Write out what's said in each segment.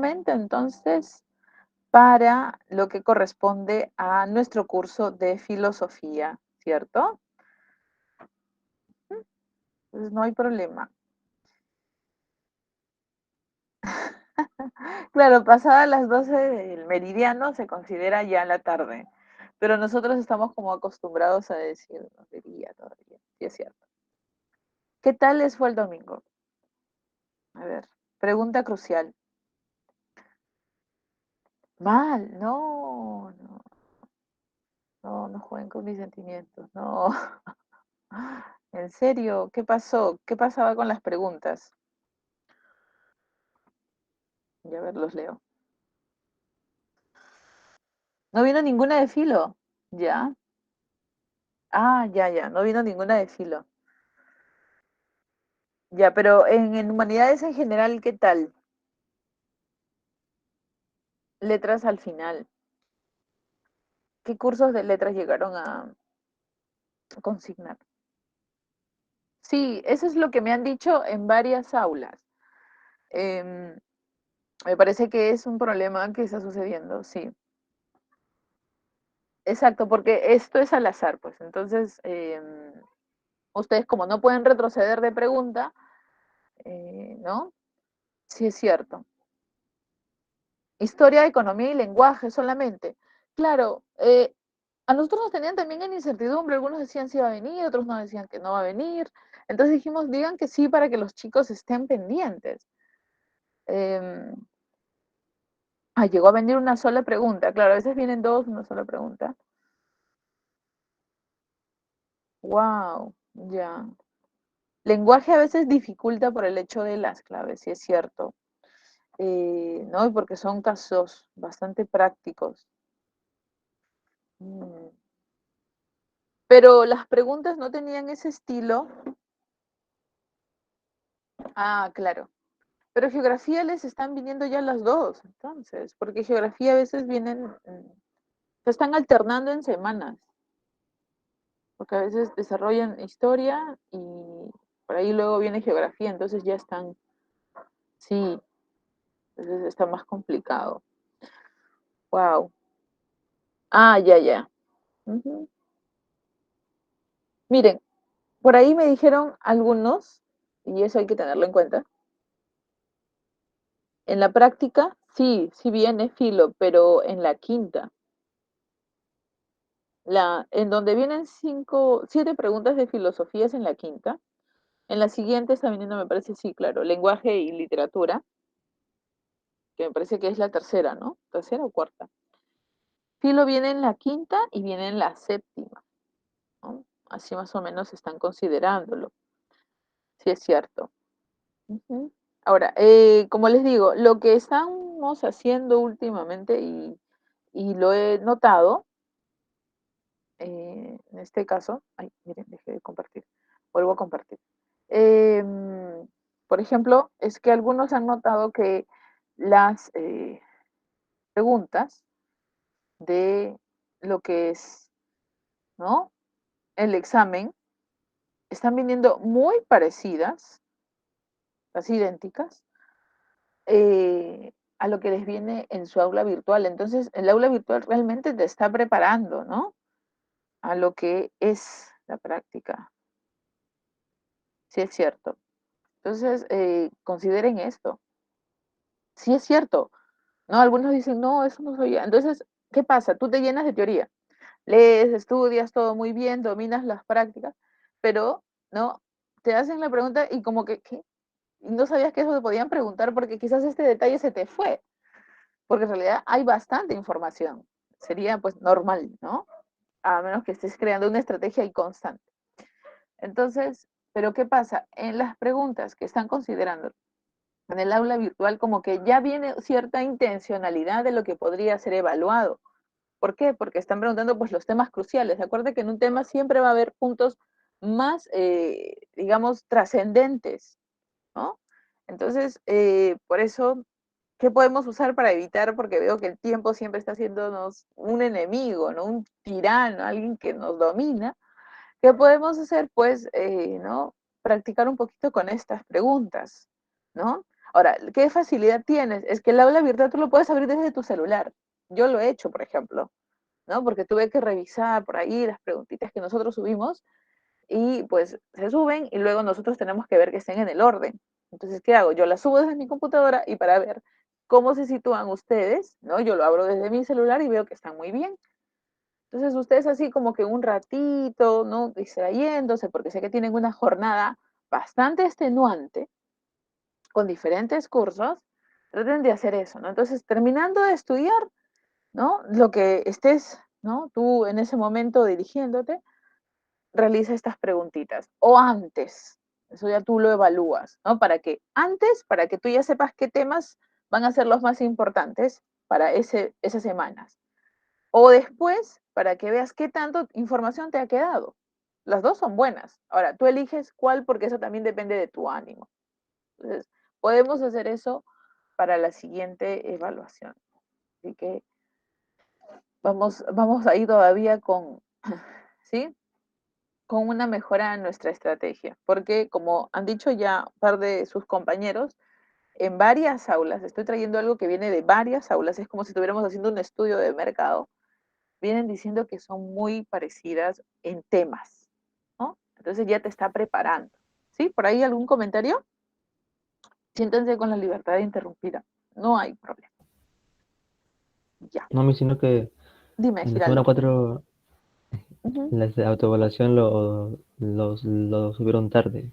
momento entonces para lo que corresponde a nuestro curso de filosofía, ¿cierto? Entonces no hay problema. Claro, pasadas las 12 del meridiano se considera ya la tarde, pero nosotros estamos como acostumbrados a decir, no de día todavía, sí es cierto. ¿Qué tal les fue el domingo? A ver, pregunta crucial. Mal, no, no, no, no jueguen con mis sentimientos, no. ¿En serio? ¿Qué pasó? ¿Qué pasaba con las preguntas? Ya a ver, los leo. ¿No vino ninguna de filo? Ya. Ah, ya, ya, no vino ninguna de filo. Ya, pero en humanidades en general, ¿qué tal? Letras al final. ¿Qué cursos de letras llegaron a consignar? Sí, eso es lo que me han dicho en varias aulas. Em, Me parece que es un problema que está sucediendo, sí. Exacto, porque esto es al azar, pues. Entonces, ustedes como no pueden retroceder de pregunta, ¿no? Sí es cierto. Historia, economía y lenguaje solamente. Claro, a nosotros nos tenían también en incertidumbre, algunos decían si va a venir, otros no decían que no va a venir. Entonces dijimos, digan que sí para que los chicos estén pendientes. Em, Llegó a venir una sola pregunta. Claro, a veces vienen dos, una sola pregunta. Wow, ya. Lenguaje a veces dificulta por el hecho de las claves, sí es cierto. ¿No? Y porque son casos bastante prácticos. Mm. Pero las preguntas no tenían ese estilo. Ah, claro. Pero geografía les están viniendo ya las dos, entonces, porque geografía a veces vienen, se están alternando en semanas, porque a veces desarrollan historia y por ahí luego viene geografía, entonces ya están, sí, entonces está más complicado. Wow. Ah, ya, ya. Ujú. Miren, por ahí me dijeron algunos, y eso hay que tenerlo en cuenta, en la práctica, sí, sí viene filo, pero en la quinta. En donde vienen siete preguntas de filosofía es en la quinta. En la siguiente está viniendo, me parece, sí, claro, lenguaje y literatura, que me parece que es la tercera, ¿no? ¿Tercera o cuarta? Filo viene en la quinta y viene en la séptima, ¿no? Así más o menos están considerándolo. Sí, es cierto. Ujú. Ahora, como les digo, lo que estamos haciendo últimamente y lo he notado, en este caso, ay, miren, dejé de compartir, vuelvo a compartir. Em, por ejemplo, es que algunos han notado que las preguntas de lo que es, ¿no? El examen están viniendo muy parecidas, casi idénticas, a lo que les viene en su aula virtual. Entonces, el aula virtual realmente te está preparando, ¿no? A lo que es la práctica. Sí es cierto. Entonces, consideren esto. Sí es cierto, ¿no? Algunos dicen, no, eso no soy yo. Entonces, ¿qué pasa? Tú te llenas de teoría, lees, estudias todo muy bien, dominas las prácticas, pero, ¿no? Te hacen la pregunta y como que, ¿qué? Y no sabías que eso te podían preguntar porque quizás este detalle se te fue, porque en realidad hay bastante información. Sería pues normal, ¿no? A menos que estés creando una estrategia y constante. Entonces, ¿pero qué pasa? En las preguntas que están considerando en el aula virtual, como que ya viene cierta intencionalidad de lo que podría ser evaluado. ¿Por qué? Porque están preguntando pues los temas cruciales. Acuérdate que en un tema siempre va a haber puntos más, digamos, trascendentes, ¿no? Entonces, por eso, ¿qué podemos usar para evitar? Porque veo que el tiempo siempre está haciéndonos un enemigo, ¿no? Un tirano, alguien que nos domina. ¿Qué podemos hacer? Pues, ¿no? Practicar un poquito con estas preguntas, ¿no? Ahora, ¿qué facilidad tienes? Es que el aula virtual tú lo puedes abrir desde tu celular. Yo lo he hecho, por ejemplo, ¿no? Porque tuve que revisar por ahí las preguntitas que nosotros subimos y pues se suben y luego nosotros tenemos que ver que estén en el orden. Entonces, ¿qué hago? Yo las subo desde mi computadora y para ver cómo se sitúan ustedes, ¿no? Yo lo abro desde mi celular y veo que están muy bien. Entonces, ustedes así como que un ratito, ¿no? Distrayéndose, porque sé que tienen una jornada bastante extenuante con diferentes cursos, traten de hacer eso, ¿no? Entonces, terminando de estudiar, ¿no? Lo que estés, ¿no? Tú en ese momento dirigiéndote, realiza estas preguntitas. O antes, eso ya tú lo evalúas, ¿no? Para que antes, para que tú ya sepas qué temas van a ser los más importantes para esas semanas. O después, para que veas qué tanto información te ha quedado. Las dos son buenas. Ahora, tú eliges cuál porque eso también depende de tu ánimo. Entonces, podemos hacer eso para la siguiente evaluación. Así que vamos ahí todavía con, ¿sí? Con una mejora en nuestra estrategia, porque como han dicho ya un par de sus compañeros, en varias aulas, estoy trayendo algo que viene de varias aulas, es como si estuviéramos haciendo un estudio de mercado, vienen diciendo que son muy parecidas en temas, ¿no? Entonces ya te está preparando, ¿sí? ¿Por ahí algún comentario? Siéntense con la libertad de interrumpir, no hay problema. Ya, No, me sino que dime, en la semana Giraldo. 4 Ujú. la de autoevaluación lo subieron tarde, de la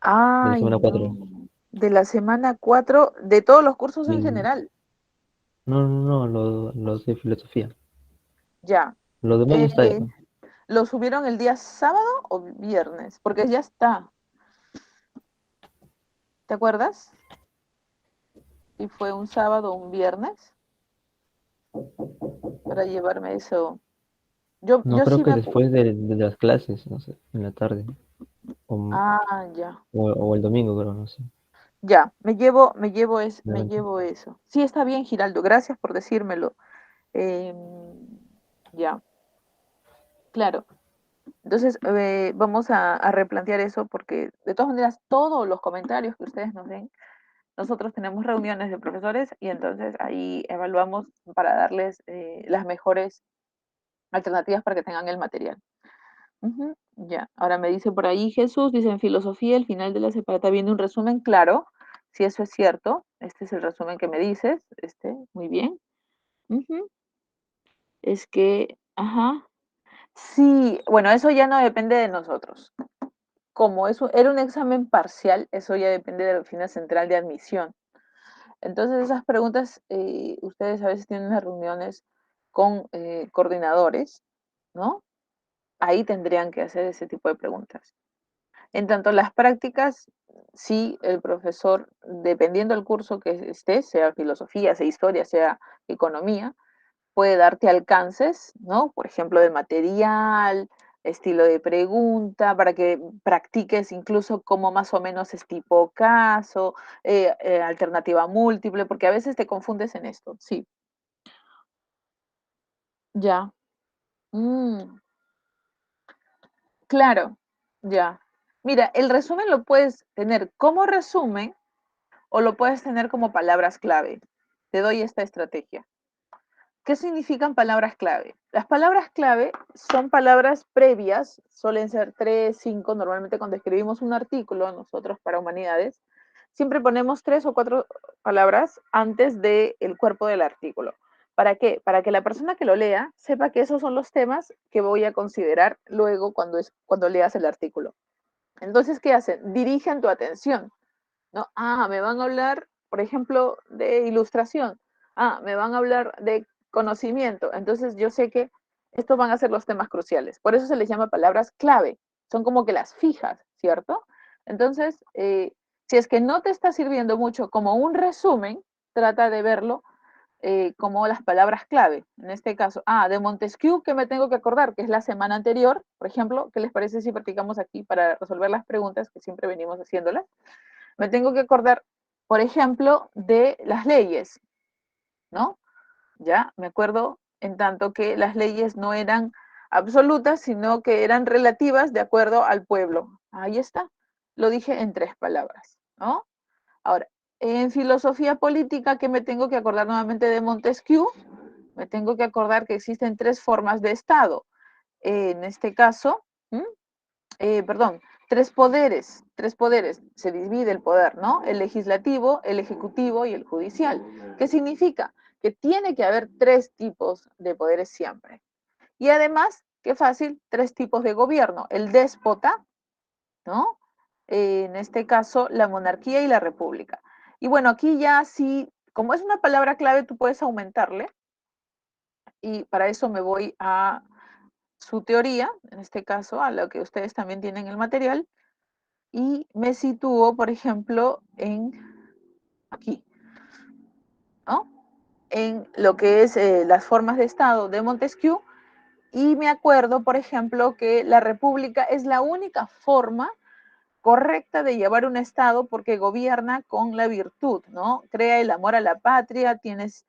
Ay, semana no. 4. De la semana 4 de todos los cursos en Del- general. no, no, no, los de filosofía. Ya. Los demás ya está ya. Eh, ¿Lo subieron el día sábado o viernes? Porque ya está. ¿Te acuerdas? Si fue un sábado o un viernes para llevarme eso. No, Yo creo sí que me... después de las clases, no sé, en la tarde. O, Ah, ya. o el domingo, creo, no sé. Ya, No, me llevo eso. Sí, está bien, Giraldo. Gracias por decírmelo. Em, ya, claro. Entonces, vamos a replantear eso porque, de todas maneras, todos los comentarios que ustedes nos den, nosotros tenemos reuniones de profesores y entonces ahí evaluamos para darles las mejores alternativas para que tengan el material. Ujú, ya, ahora me dice por ahí Jesús, dice en filosofía, el final de la separata viene un resumen claro, si eso es cierto, este es el resumen que me dices, muy bien. Ujú, es que, ajá, sí, bueno, eso ya no depende de nosotros. Como eso era un examen parcial, eso ya depende de la oficina central de admisión. Entonces, esas preguntas, ustedes a veces tienen unas reuniones con coordinadores, ¿no? Ahí tendrían que hacer ese tipo de preguntas. En tanto, las prácticas, sí, el profesor, dependiendo del curso que esté, sea filosofía, sea historia, sea economía, puede darte alcances, ¿no? Por ejemplo, del material, estilo de pregunta, para que practiques incluso cómo más o menos es tipo caso, alternativa múltiple, porque a veces te confundes en esto. Sí, ya. Mm, claro, ya. Mira, el resumen lo puedes tener como resumen o lo puedes tener como palabras clave. Te doy esta estrategia. ¿Qué significan palabras clave? Las palabras clave son palabras previas, suelen ser 3, 5, normalmente cuando escribimos un artículo, nosotros para humanidades, siempre ponemos 3 o 4 palabras antes del cuerpo del artículo. ¿Para qué? Para que la persona que lo lea sepa que esos son los temas que voy a considerar luego cuando leas el artículo. Entonces, ¿qué hacen? Dirigen tu atención. ¿No? Ah, me van a hablar, por ejemplo, de ilustración. Ah, me van a hablar de conocimiento. Entonces yo sé que estos van a ser los temas cruciales. Por eso se les llama palabras clave. Son como que las fijas, ¿cierto? Entonces, si es que no te está sirviendo mucho como un resumen, trata de verlo como las palabras clave. En este caso, de Montesquieu, ¿qué me tengo que acordar? Que es la semana anterior, por ejemplo. ¿Qué les parece si practicamos aquí para resolver las preguntas que siempre venimos haciéndolas? Me tengo que acordar, por ejemplo, de las leyes, ¿no? Ya, me acuerdo en tanto que las leyes no eran absolutas, sino que eran relativas de acuerdo al pueblo. Ahí está. Lo dije en 3 palabras, ¿no? Ahora, En filosofía política, que me tengo que acordar nuevamente de Montesquieu, me tengo que acordar que existen 3 formas de Estado. En este caso, perdón, 3 poderes, 3 poderes, se divide el poder, ¿no? El legislativo, el ejecutivo y el judicial. ¿Qué significa? Que tiene que haber 3 tipos de poderes siempre. Y además, qué fácil, 3 tipos de gobierno, el déspota, ¿no? En este caso, la monarquía y la república. Y bueno, aquí ya sí, como es una palabra clave, tú puedes aumentarle, y para eso me voy a su teoría, en este caso, a lo que ustedes también tienen el material, y me sitúo, por ejemplo, en aquí, ¿no? En lo que es las formas de Estado de Montesquieu, y me acuerdo, por ejemplo, que la república es la única forma correcta de llevar un Estado porque gobierna con la virtud, ¿no? Crea el amor a la patria, tienes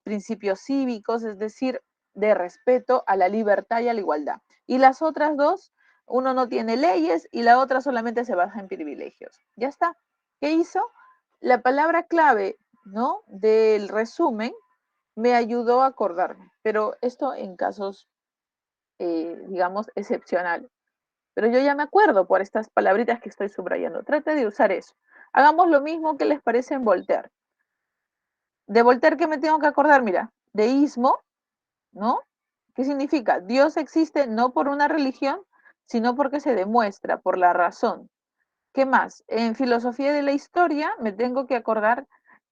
principios cívicos, es decir, de respeto a la libertad y a la igualdad. Y las otras dos, uno no tiene leyes y la otra solamente se basa en privilegios. Ya está. ¿Qué hizo? La palabra clave, ¿no? Del resumen me ayudó a acordarme, pero esto en casos, digamos, excepcionales. Pero yo ya me acuerdo por estas palabritas que estoy subrayando. Trate de usar eso. Hagamos lo mismo que les parece en Voltaire. De Voltaire, ¿qué me tengo que acordar? Mira, deísmo, ¿no? ¿Qué significa? Dios existe no por una religión, sino porque se demuestra, por la razón. ¿Qué más? En filosofía de la historia me tengo que acordar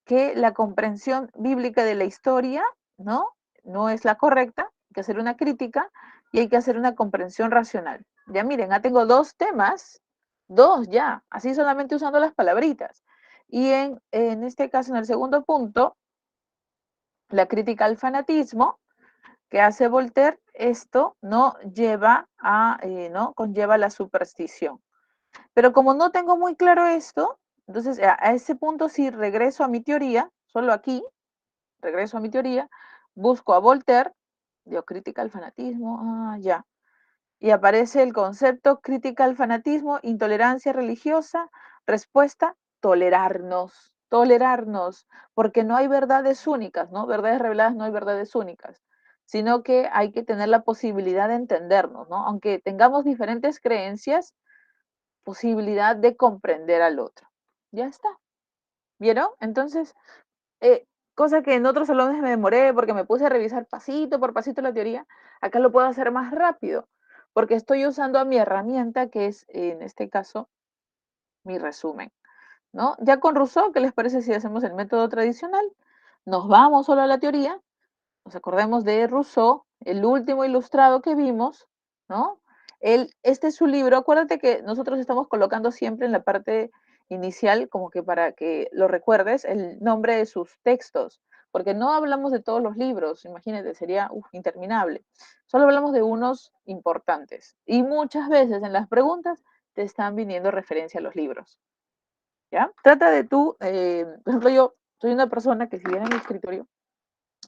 que la comprensión bíblica de la historia, ¿no? No es la correcta, hay que hacer una crítica y hay que hacer una comprensión racional. Ya miren, tengo 2 temas, 2 ya, así solamente usando las palabritas. Y en este caso, en el segundo punto, la crítica al fanatismo, que hace Voltaire, esto no lleva no conlleva la superstición. Pero como no tengo muy claro esto, entonces a ese punto sí regreso a mi teoría, solo aquí, regreso a mi teoría, busco a Voltaire, digo crítica al fanatismo, ya. Y aparece el concepto crítica al fanatismo, intolerancia religiosa, respuesta, tolerarnos, tolerarnos, porque no hay verdades únicas, ¿no? Verdades reveladas no hay verdades únicas, sino que hay que tener la posibilidad de entendernos, ¿no? Aunque tengamos diferentes creencias, posibilidad de comprender al otro. Ya está. ¿Vieron? Entonces, cosa que en otros salones me demoré porque me puse a revisar pasito por pasito la teoría, acá lo puedo hacer más rápido, porque estoy usando a mi herramienta, que es, en este caso, mi resumen, ¿no? Ya con Rousseau, ¿qué les parece si hacemos el método tradicional? Nos vamos solo a la teoría, nos acordemos de Rousseau, el último ilustrado que vimos, ¿no? Este es su libro, acuérdate que nosotros estamos colocando siempre en la parte inicial, como que para que lo recuerdes, el nombre de sus textos, porque no hablamos de todos los libros, imagínate, sería interminable. Solo hablamos de unos importantes. Y muchas veces en las preguntas te están viniendo referencia a los libros, ¿ya? Trata de tú, por ejemplo, yo soy una persona que si viene a mi escritorio,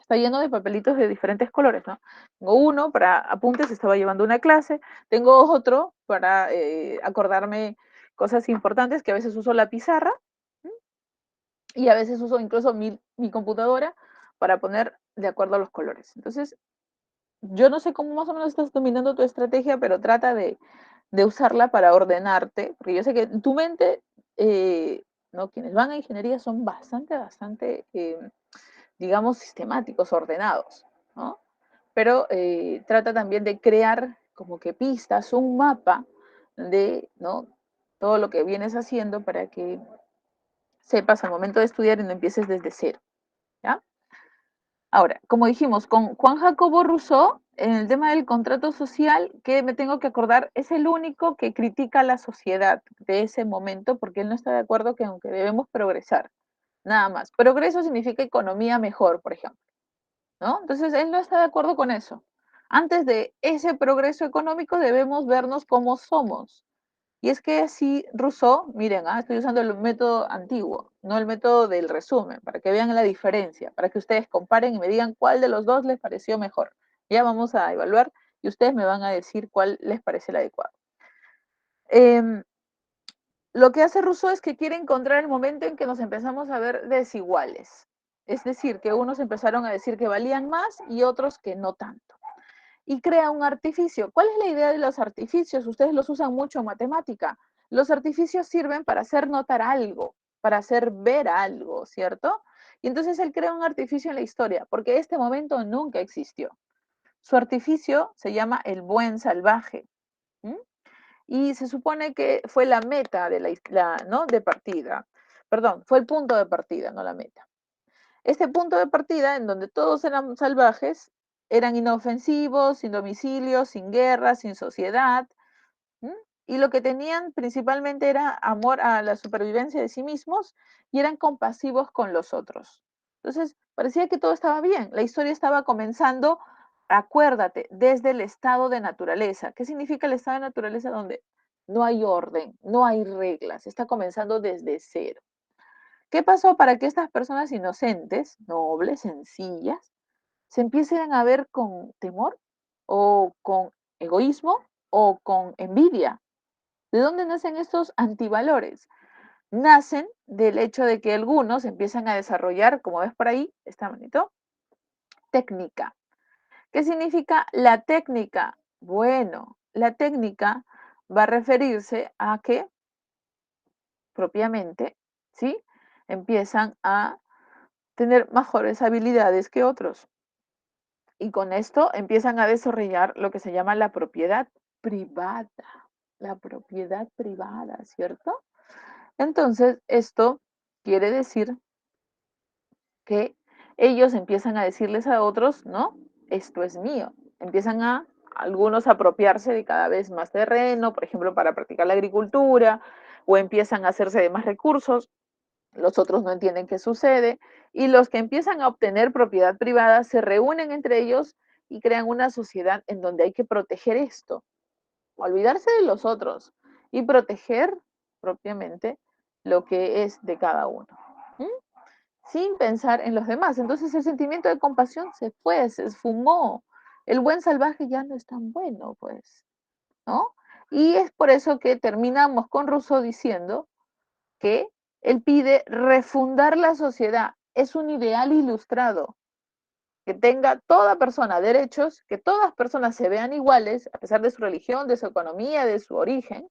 está lleno de papelitos de diferentes colores, ¿no? Tengo uno para apuntes, estaba llevando una clase, tengo otro para acordarme cosas importantes, que a veces uso la pizarra, ¿m? Y a veces uso incluso mi computadora para poner de acuerdo a los colores. Entonces, yo no sé cómo más o menos estás dominando tu estrategia, pero trata de usarla para ordenarte, porque yo sé que en tu mente, ¿no? Quienes van a ingeniería son bastante, digamos, sistemáticos, ordenados, ¿no? Pero trata también de crear como que pistas, un mapa de, ¿no? Todo lo que vienes haciendo para que sepas al momento de estudiar y no empieces desde cero, ¿ya? Ahora, como dijimos, con Juan Jacobo Rousseau, en el tema del contrato social, que me tengo que acordar, es el único que critica a la sociedad de ese momento, porque él no está de acuerdo que aunque debemos progresar, nada más. Progreso significa economía mejor, por ejemplo, ¿no? Entonces, él no está de acuerdo con eso. Antes de ese progreso económico debemos vernos como somos. Y es que así Rousseau, miren, estoy usando el método antiguo, no el método del resumen, para que vean la diferencia, para que ustedes comparen y me digan cuál de los dos les pareció mejor. Ya vamos a evaluar y ustedes me van a decir cuál les parece el adecuado. Em, lo que hace Rousseau es que quiere encontrar el momento en que nos empezamos a ver desiguales. Es decir, que unos empezaron a decir que valían más y otros que no tanto. Y crea un artificio. ¿Cuál es la idea de los artificios? Ustedes los usan mucho en matemática. Los artificios sirven para hacer notar algo, para hacer ver algo, ¿cierto? Y entonces él crea un artificio en la historia, porque este momento nunca existió. Su artificio se llama el buen salvaje. ¿Mm? Y se supone que fue la meta de ¿no? de partida. Perdón, fue el punto de partida, no la meta. Este punto de partida, en donde todos eran salvajes, eran inofensivos, sin domicilio, sin guerra, sin sociedad, ¿m? Y lo que tenían principalmente era amor a la supervivencia de sí mismos y eran compasivos con los otros. Entonces, parecía que todo estaba bien, la historia estaba comenzando, acuérdate, desde el estado de naturaleza. ¿Qué significa el estado de naturaleza? Donde no hay orden, no hay reglas, está comenzando desde cero. ¿Qué pasó para que estas personas inocentes, nobles, sencillas, se empiecen a ver con temor o con egoísmo o con envidia? ¿De dónde nacen estos antivalores? Nacen del hecho de que algunos empiezan a desarrollar, como ves por ahí, está bonito, técnica. ¿Qué significa la técnica? Bueno, la técnica va a referirse a que propiamente, ¿sí? Empiezan a tener mejores habilidades que otros. Y con esto empiezan a desarrollar lo que se llama la propiedad privada. La propiedad privada, ¿cierto? Entonces, esto quiere decir que ellos empiezan a decirles a otros, ¿no? Esto es mío. Empiezan a algunos a apropiarse de cada vez más terreno, por ejemplo, para practicar la agricultura, o empiezan a hacerse de más recursos, los otros no entienden qué sucede, y los que empiezan a obtener propiedad privada se reúnen entre ellos y crean una sociedad en donde hay que proteger esto, olvidarse de los otros y proteger propiamente lo que es de cada uno, ¿m? Sin pensar en los demás. Entonces el sentimiento de compasión se fue, se esfumó. El buen salvaje ya no es tan bueno, pues, ¿no? Y es por eso que terminamos con Rousseau diciendo que él pide refundar la sociedad. Es un ideal ilustrado, que tenga toda persona derechos, que todas personas se vean iguales, a pesar de su religión, de su economía, de su origen,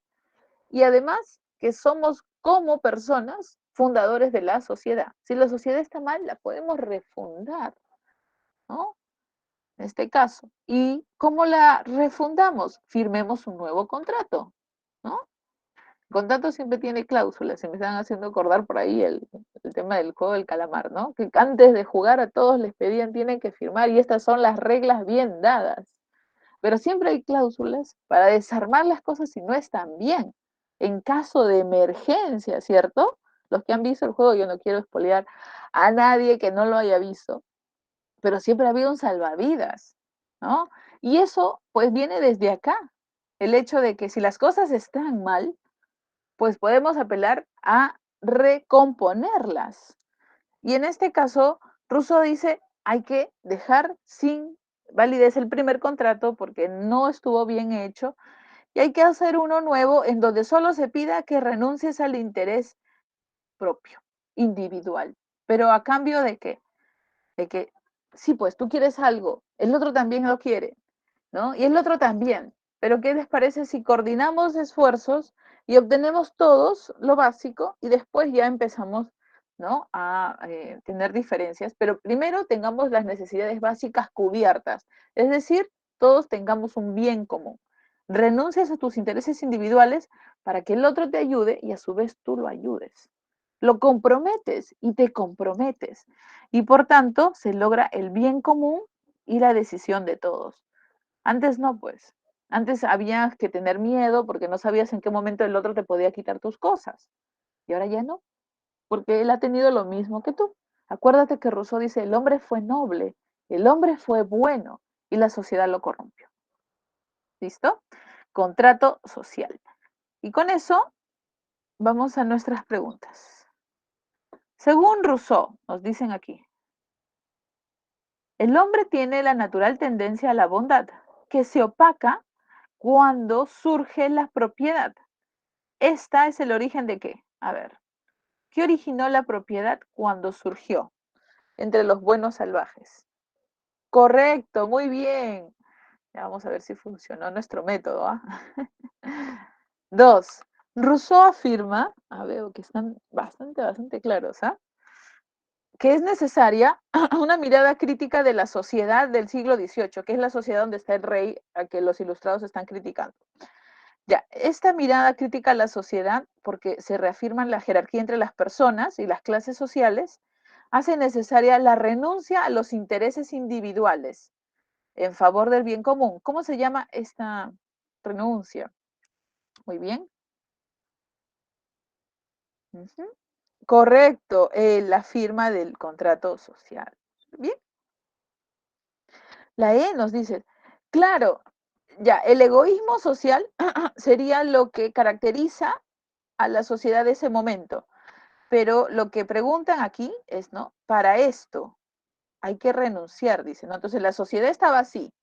y además que somos como personas fundadores de la sociedad. Si la sociedad está mal, la podemos refundar, ¿no? En este caso. ¿Y cómo la refundamos? Firmemos un nuevo contrato, ¿no? Contrato siempre tiene cláusulas, se me están haciendo acordar por ahí el tema del juego del calamar, ¿no? Que antes de jugar a todos les pedían, tienen que firmar y estas son las reglas bien dadas. Pero siempre hay cláusulas para desarmar las cosas si no están bien, en caso de emergencia, ¿cierto? Los que han visto el juego, yo no quiero espolear a nadie que no lo haya visto, pero siempre ha habido un salvavidas, ¿no? Y eso pues viene desde acá, el hecho de que si las cosas están mal, pues podemos apelar a recomponerlas. Y en este caso, Rousseau dice, hay que dejar sin validez el primer contrato porque no estuvo bien hecho y hay que hacer uno nuevo en donde solo se pida que renuncies al interés propio, individual. Pero a cambio de qué? De que, sí, pues tú quieres algo, el otro también lo quiere, ¿no? Y el otro también. Pero ¿qué les parece si coordinamos esfuerzos y obtenemos todos lo básico y después ya empezamos, ¿no? a tener diferencias? Pero primero tengamos las necesidades básicas cubiertas, es decir, todos tengamos un bien común. Renuncias a tus intereses individuales para que el otro te ayude y a su vez tú lo ayudes. Lo comprometes y te comprometes. Y por tanto se logra el bien común y la decisión de todos. Antes no, pues. Antes había que tener miedo porque no sabías en qué momento el otro te podía quitar tus cosas. Y ahora ya no, porque él ha tenido lo mismo que tú. Acuérdate que Rousseau dice, el hombre fue noble, el hombre fue bueno y la sociedad lo corrompió. ¿Listo? Contrato social. Y con eso vamos a nuestras preguntas. Según Rousseau, nos dicen aquí, el hombre tiene la natural tendencia a la bondad, que se opaca cuando surge la propiedad. ¿Esta es el origen de qué? A ver, ¿qué originó la propiedad cuando surgió entre los buenos salvajes? Correcto, muy bien. Ya vamos a ver si funcionó nuestro método. ¿Ah? 2. Rousseau afirma, veo que están bastante claros, ¿ah? Que es necesaria una mirada crítica de la sociedad del siglo XVIII, que es la sociedad donde está el rey a que los ilustrados están criticando. Ya, esta mirada crítica a la sociedad, porque se reafirma la jerarquía entre las personas y las clases sociales, hace necesaria la renuncia a los intereses individuales en favor del bien común. ¿Cómo se llama esta renuncia? Muy bien. Ujú. Correcto, la firma del contrato social. Bien. La E nos dice, claro, ya, el egoísmo social sería lo que caracteriza a la sociedad de ese momento. Pero lo que preguntan aquí es, ¿no? Para esto hay que renunciar, dice, ¿no? Entonces la sociedad estaba así,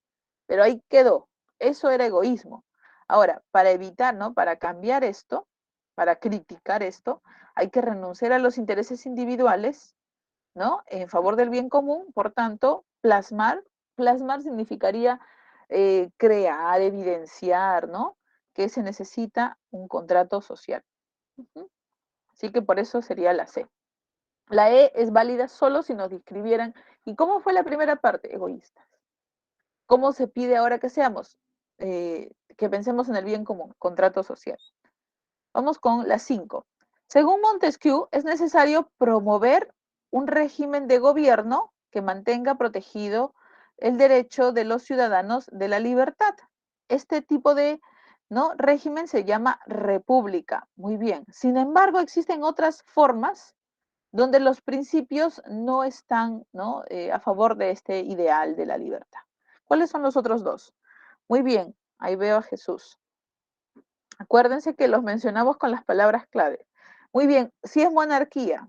pero ahí quedó. Eso era egoísmo. Ahora, para evitar, ¿no? Para cambiar esto, para criticar esto, hay que renunciar a los intereses individuales, ¿no? En favor del bien común, por tanto, plasmar significaría crear, evidenciar, ¿no? Que se necesita un contrato social. Ujú. Así que por eso sería la C. La E es válida solo si nos describieran. ¿Y cómo fue la primera parte? Egoístas. ¿Cómo se pide ahora que seamos? Que pensemos en el bien común, contrato social. Vamos con la 5. Según Montesquieu, es necesario promover un régimen de gobierno que mantenga protegido el derecho de los ciudadanos de la libertad. Este tipo de, ¿no?, régimen se llama república. Muy bien. Sin embargo, existen otras formas donde los principios no están, ¿no?, a favor de este ideal de la libertad. ¿Cuáles son los otros dos? Muy bien, ahí veo a Jesús. Acuérdense que los mencionamos con las palabras clave. Muy bien, sí es monarquía,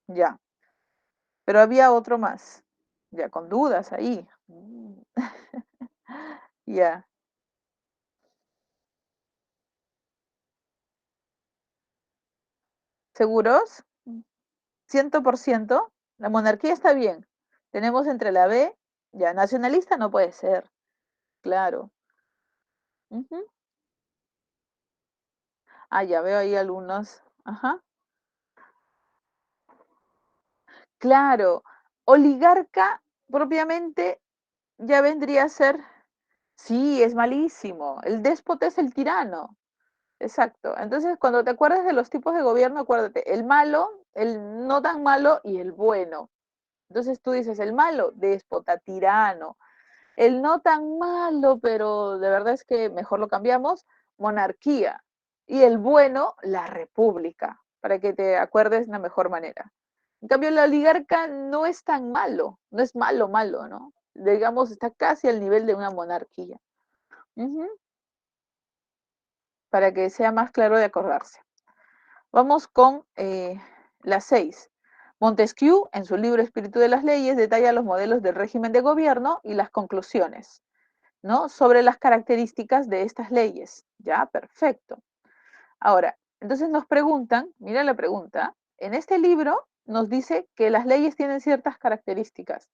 ya, pero había otro más, ya, con dudas ahí. Ya, ¿seguros? 100%. La monarquía está bien. Tenemos entre la B, ya, nacionalista no puede ser, claro. Ujú. Ya veo ahí algunos. Ajá. Claro, oligarca propiamente ya vendría a ser, sí, es malísimo. El déspota es el tirano. Exacto. Entonces, cuando te acuerdas de los tipos de gobierno, acuérdate, el malo, el no tan malo y el bueno. Entonces tú dices, el malo, déspota, tirano. El no tan malo, pero de verdad es que mejor lo cambiamos, monarquía. Y el bueno, la república, para que te acuerdes de una mejor manera. En cambio, la oligarca no es tan malo, no es malo, malo, ¿no? Digamos, está casi al nivel de una monarquía. Ujú. Para que sea más claro de acordarse. Vamos con la 6. Montesquieu, en su libro Espíritu de las Leyes, detalla los modelos del régimen de gobierno y las conclusiones, ¿no?, sobre las características de estas leyes. Ya, perfecto. Ahora, entonces nos preguntan, mira la pregunta, en este libro nos dice que las leyes tienen ciertas características.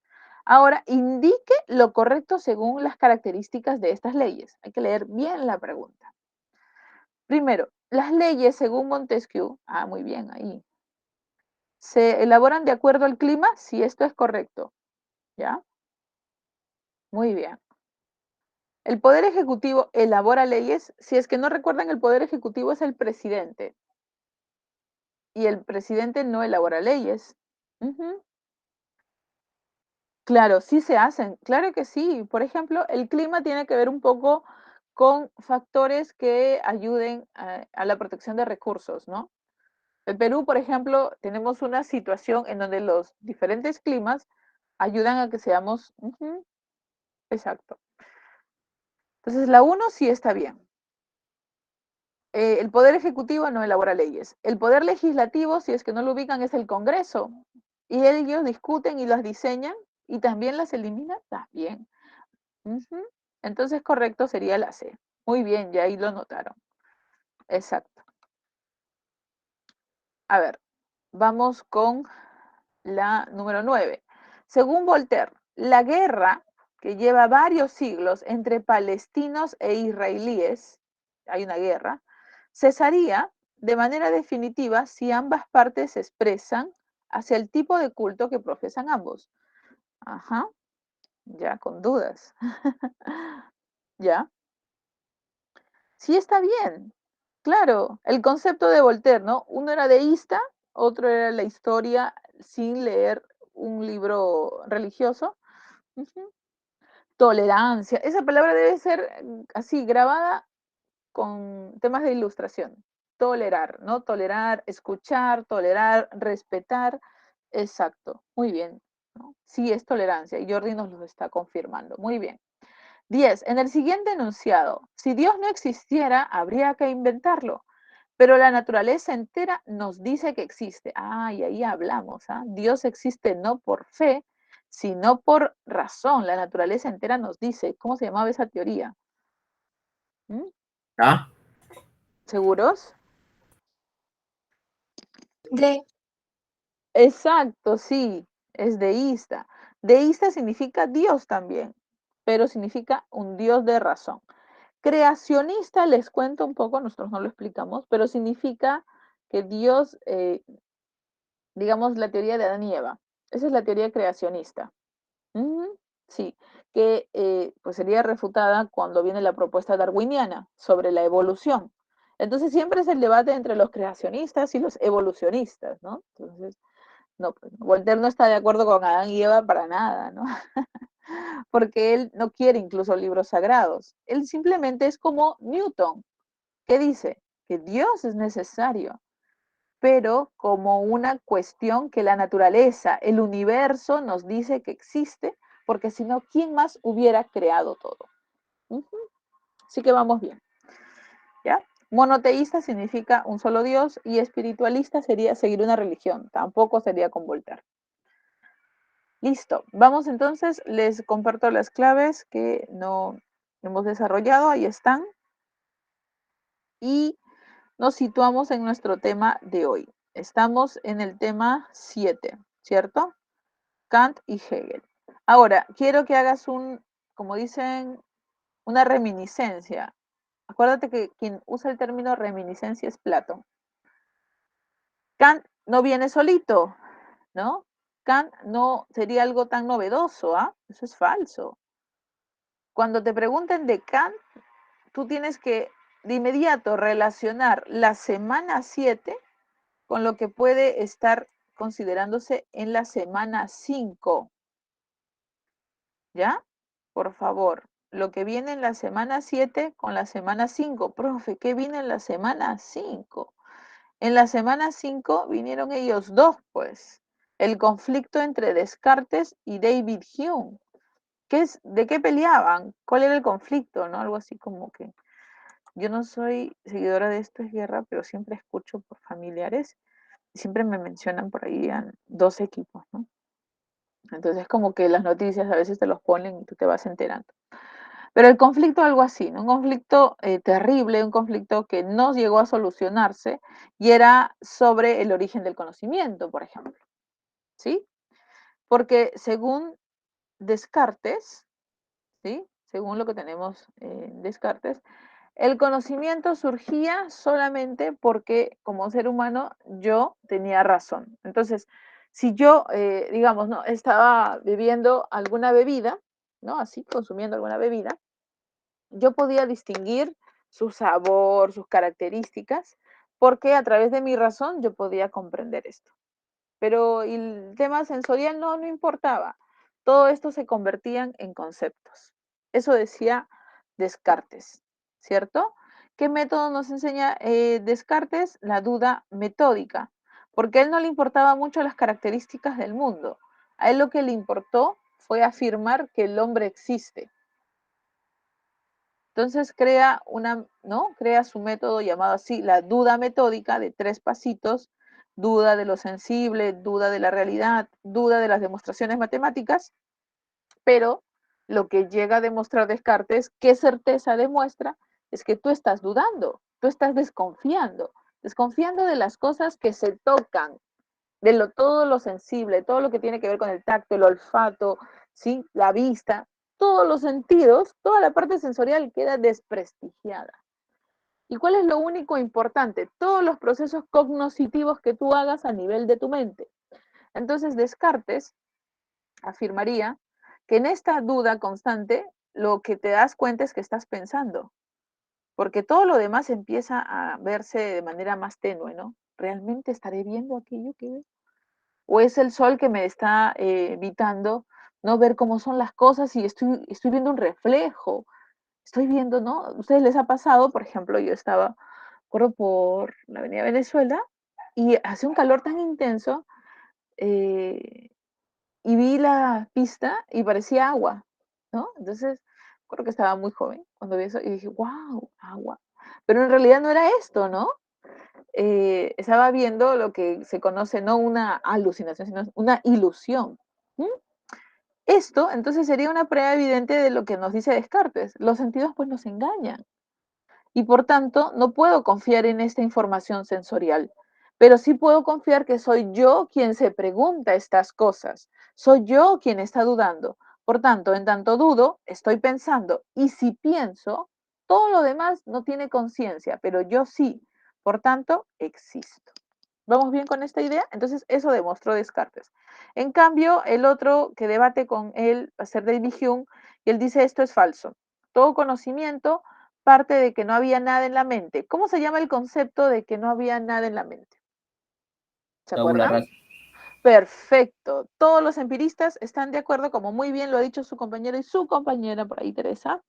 Ahora, indique lo correcto según las características de estas leyes. Hay que leer bien la pregunta. Primero, las leyes, según Montesquieu, muy bien, ahí, se elaboran de acuerdo al clima, si esto es correcto, ¿ya? Muy bien. El Poder Ejecutivo elabora leyes, si es que no recuerdan, el Poder Ejecutivo es el presidente, y el presidente no elabora leyes. Ujú. Claro, sí se hacen, claro que sí. Por ejemplo, el clima tiene que ver un poco con factores que ayuden a la protección de recursos, ¿no? En Perú, por ejemplo, tenemos una situación en donde los diferentes climas ayudan a que seamos, ujú, exacto. Entonces, la uno sí está bien. El Poder Ejecutivo no elabora leyes. El Poder Legislativo, si es que no lo ubican, es el Congreso. Y ellos discuten y las diseñan y también las eliminan, también. Ujú. Entonces, correcto sería la C. Muy bien, ya ahí lo notaron. Exacto. A ver, vamos con la número 9. Según Voltaire, la guerra que lleva varios siglos entre palestinos e israelíes, hay una guerra, cesaría de manera definitiva si ambas partes se expresan hacia el tipo de culto que profesan ambos. Ajá, ya con dudas. Ya, sí está bien. Claro, el concepto de Voltaire, ¿no? Uno era deísta, otro era la historia sin leer un libro religioso. Ujú. Tolerancia, esa palabra debe ser así grabada con temas de ilustración. Tolerar, ¿no? Tolerar, escuchar, tolerar, respetar. Exacto, muy bien, ¿no? Sí es tolerancia y Jordi nos lo está confirmando. Muy bien. 10. En el siguiente enunciado, si Dios no existiera, habría que inventarlo. Pero la naturaleza entera nos dice que existe. Ah, y ahí hablamos. ¿Ah? Dios existe no por fe, sino por razón. La naturaleza entera nos dice. ¿Cómo se llamaba esa teoría? ¿Mm? ¿Ah? ¿Seguros? De. Exacto, sí, es deísta. Deísta significa Dios también, pero significa un Dios de razón. Creacionista, les cuento un poco, nosotros no lo explicamos, pero significa que Dios, digamos, la teoría de Adán y Eva. Esa es la teoría creacionista. Sí, que pues sería refutada cuando viene la propuesta darwiniana sobre la evolución. Entonces siempre es el debate entre los creacionistas y los evolucionistas, ¿no? Entonces, no, pues, Voltaire no está de acuerdo con Adán y Eva para nada, ¿no? Porque él no quiere incluso libros sagrados. Él simplemente es como Newton, que dice que Dios es necesario, pero como una cuestión que la naturaleza, el universo nos dice que existe, porque si no, ¿quién más hubiera creado todo? Así que vamos bien. ¿Ya? Monoteísta significa un solo Dios y espiritualista sería seguir una religión, tampoco sería con Voltaire. Listo, vamos entonces, les comparto las claves que no hemos desarrollado, ahí están, y nos situamos en nuestro tema de hoy. Estamos en el tema 7, ¿cierto? Kant y Hegel. Ahora, quiero que hagas como dicen, una reminiscencia. Acuérdate que quien usa el término reminiscencia es Platón. Kant no viene solito, ¿no? Kant no sería algo tan novedoso, ¿ah? Eso es falso. Cuando te pregunten de Kant, tú tienes que de inmediato relacionar la semana 7 con lo que puede estar considerándose en la semana 5. ¿Ya? Por favor, lo que viene en la semana 7 con la semana 5. Profe, ¿qué viene en la semana 5? En la semana 5 vinieron ellos dos, pues. El conflicto entre Descartes y David Hume. ¿De qué peleaban? ¿Cuál era el conflicto? ¿No? Algo así como que yo no soy seguidora de Esto es Guerra, pero siempre escucho por familiares y siempre me mencionan por ahí a dos equipos, ¿no? Entonces como que las noticias a veces te los ponen y tú te vas enterando. Pero el conflicto algo así, ¿no? Un conflicto terrible, un conflicto que no llegó a solucionarse y era sobre el origen del conocimiento, por ejemplo, ¿sí? Porque según Descartes, ¿sí? Según lo que tenemos en Descartes, el conocimiento surgía solamente porque como ser humano yo tenía razón. Entonces, si yo, digamos, ¿no? Estaba bebiendo alguna bebida, ¿no? Así, consumiendo alguna bebida, yo podía distinguir su sabor, sus características, porque a través de mi razón yo podía comprender esto. Pero el tema sensorial no importaba. Todo esto se convertían en conceptos. Eso decía Descartes, ¿cierto? ¿Qué método nos enseña Descartes? La duda metódica, porque a él no le importaba mucho las características del mundo. A él lo que le importó fue afirmar que el hombre existe. Entonces crea su método llamado así, la duda metódica de 3 pasitos: duda de lo sensible, duda de la realidad, duda de las demostraciones matemáticas, pero lo que llega a demostrar Descartes, ¿qué certeza demuestra? Es que tú estás dudando, tú estás desconfiando. desconfiando de las cosas que se tocan, de todo lo sensible, todo lo que tiene que ver con el tacto, el olfato, ¿sí? La vista, todos los sentidos, toda la parte sensorial queda desprestigiada. ¿Y cuál es lo único importante? Todos los procesos cognitivos que tú hagas a nivel de tu mente. Entonces, Descartes afirmaría que en esta duda constante, lo que te das cuenta es que estás pensando, porque todo lo demás empieza a verse de manera más tenue, ¿no? ¿Realmente estaré viendo aquello que veo? ¿O es el sol que me está evitando no ver cómo son las cosas y estoy viendo un reflejo? Estoy viendo, ¿no? ¿A ustedes les ha pasado? Por ejemplo, yo estaba, corro por la avenida Venezuela y hace un calor tan intenso eh, y vi la pista y parecía agua, ¿no? Entonces, creo que estaba muy joven cuando vi eso y dije, wow, agua. Pero en realidad no era esto, ¿no? Estaba viendo lo que se conoce no una alucinación, sino una ilusión. ¿Mm? Esto entonces sería una prueba evidente de lo que nos dice Descartes. Los sentidos pues nos engañan y por tanto no puedo confiar en esta información sensorial, pero sí puedo confiar que soy yo quien se pregunta estas cosas, soy yo quien está dudando. Por tanto, en tanto dudo, estoy pensando y si pienso, todo lo demás no tiene conciencia, pero yo sí. Por tanto, existo. ¿Vamos bien con esta idea? Entonces, eso demostró Descartes. En cambio, el otro que debate con él va a ser David Hume, y él dice esto es falso. Todo conocimiento parte de que no había nada en la mente. ¿Cómo se llama el concepto de que no había nada en la mente? ¿Se Tabula acuerdan? rasa. Perfecto. Todos los empiristas están de acuerdo, como muy bien lo ha dicho su compañero y su compañera por ahí, Teresa,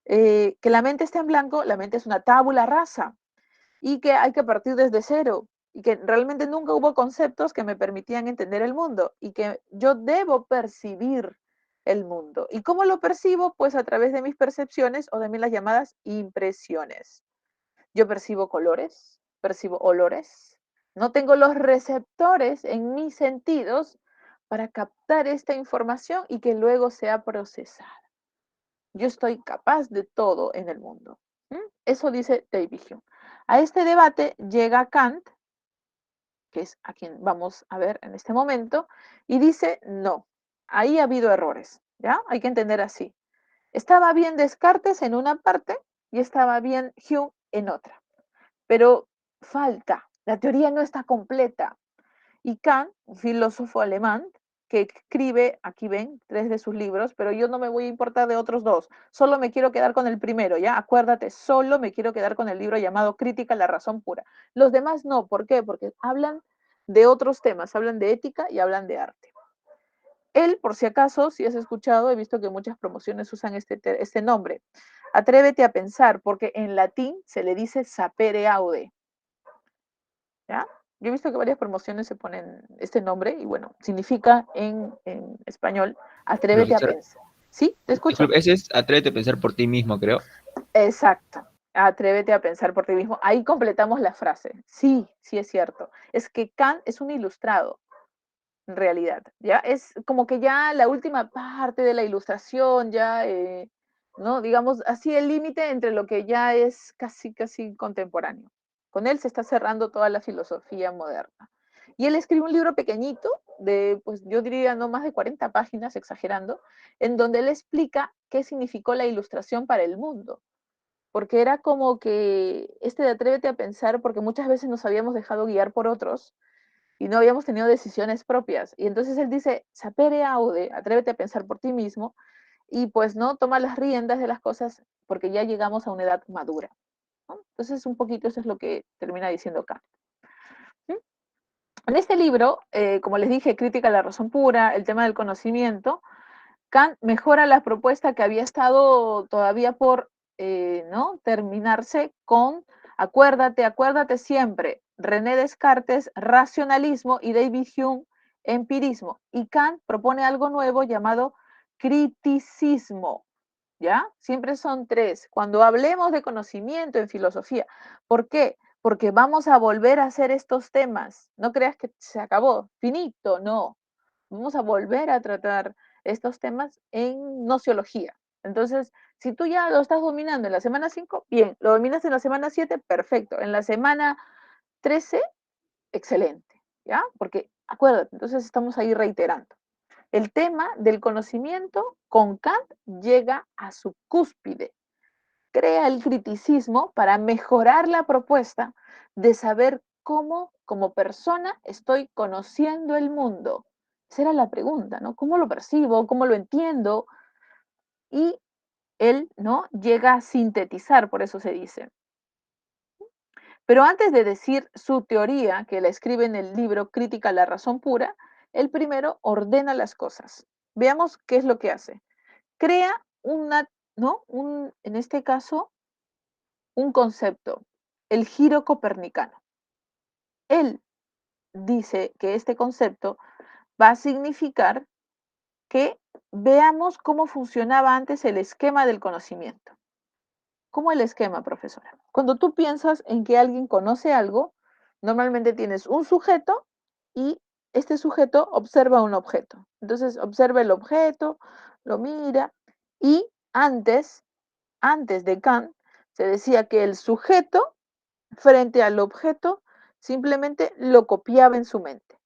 que la mente está en blanco, la mente es una tabula rasa y que hay que partir desde cero y que realmente nunca hubo conceptos que me permitían entender el mundo y que yo debo percibir el mundo. ¿Y cómo lo percibo? Pues a través de mis percepciones o también las llamadas impresiones. Yo percibo colores, percibo olores. No tengo los receptores en mis sentidos para captar esta información y que luego sea procesada. Yo estoy capaz de todo en el mundo. ¿Mm? Eso dice David Hume. A este debate llega Kant, que es a quien vamos a ver en este momento, y dice no, ahí ha habido errores, ¿ya? Hay que entender así. Estaba bien Descartes en una parte y estaba bien Hume en otra, pero falta, la teoría no está completa. Y Kant, un filósofo alemán, que escribe, aquí ven, 3 de sus libros, pero yo no me voy a importar de otros 2, solo me quiero quedar con el primero, ¿ya? Acuérdate, solo me quiero quedar con el libro llamado Crítica a la razón pura. Los demás no, ¿por qué? Porque hablan de otros temas, hablan de ética y hablan de arte. Él, por si acaso, si has escuchado, he visto que muchas promociones usan este nombre. Atrévete a pensar, porque en latín se le dice sapere aude, ¿ya? Yo he visto que varias promociones se ponen este nombre y bueno, significa en español, atrévete a Profesor, pensar. ¿Sí? ¿Te escucho? disculpe, ese es Atrévete a pensar por ti mismo, creo. Exacto. Atrévete a pensar por ti mismo. Ahí completamos la frase. Sí, sí es cierto. Es que Kant es un ilustrado, en realidad. Ya es como que ya la última parte de la ilustración, ya, ¿no? Digamos, así el límite entre lo que ya es casi, casi contemporáneo. Con él se está cerrando toda la filosofía moderna. Y él escribe un libro pequeñito, de, pues yo diría no más de 40 páginas, exagerando, en donde él explica qué significó la ilustración para el mundo. Porque era como que este de atrévete a pensar, porque muchas veces nos habíamos dejado guiar por otros, y no habíamos tenido decisiones propias. Y entonces él dice, sapere aude, atrévete a pensar por ti mismo, y pues no, toma las riendas de las cosas porque ya llegamos a una edad madura, ¿no? Entonces un poquito eso es lo que termina diciendo Kant. ¿Sí? En este libro, como les dije, Crítica a la razón pura, el tema del conocimiento, Kant mejora la propuesta que había estado todavía por ¿no? terminarse con acuérdate, acuérdate siempre, René Descartes, racionalismo y David Hume, empirismo. Y Kant propone algo nuevo llamado criticismo, ¿ya? Siempre son 3. Cuando hablemos de conocimiento en filosofía, ¿por qué? Porque vamos a volver a hacer estos temas. No creas que se acabó, finito, no. Vamos a volver a tratar estos temas en nociología. Entonces, si tú ya lo estás dominando en la semana 5, bien, lo dominas en la semana 7, perfecto. En la semana 13, excelente, ¿ya? Porque acuérdate, entonces estamos ahí reiterando. El tema del conocimiento con Kant llega a su cúspide. Crea el criticismo para mejorar la propuesta de saber cómo, como persona, estoy conociendo el mundo. Esa era la pregunta, ¿no? ¿Cómo lo percibo? ¿Cómo lo entiendo? Y él, ¿no? Llega a sintetizar, por eso se dice. Pero antes de decir su teoría, que la escribe en el libro Crítica a la razón pura, él primero ordena las cosas. Veamos qué es lo que hace. Crea una, ¿no? En este caso, un concepto, el giro copernicano. Él dice que este concepto va a significar que veamos cómo funcionaba antes el esquema del conocimiento. ¿Cómo el esquema, profesora? Cuando tú piensas en que alguien conoce algo, normalmente tienes un sujeto y este sujeto observa un objeto. Entonces observa el objeto, lo mira y antes de Kant, se decía que el sujeto frente al objeto simplemente lo copiaba en su mente,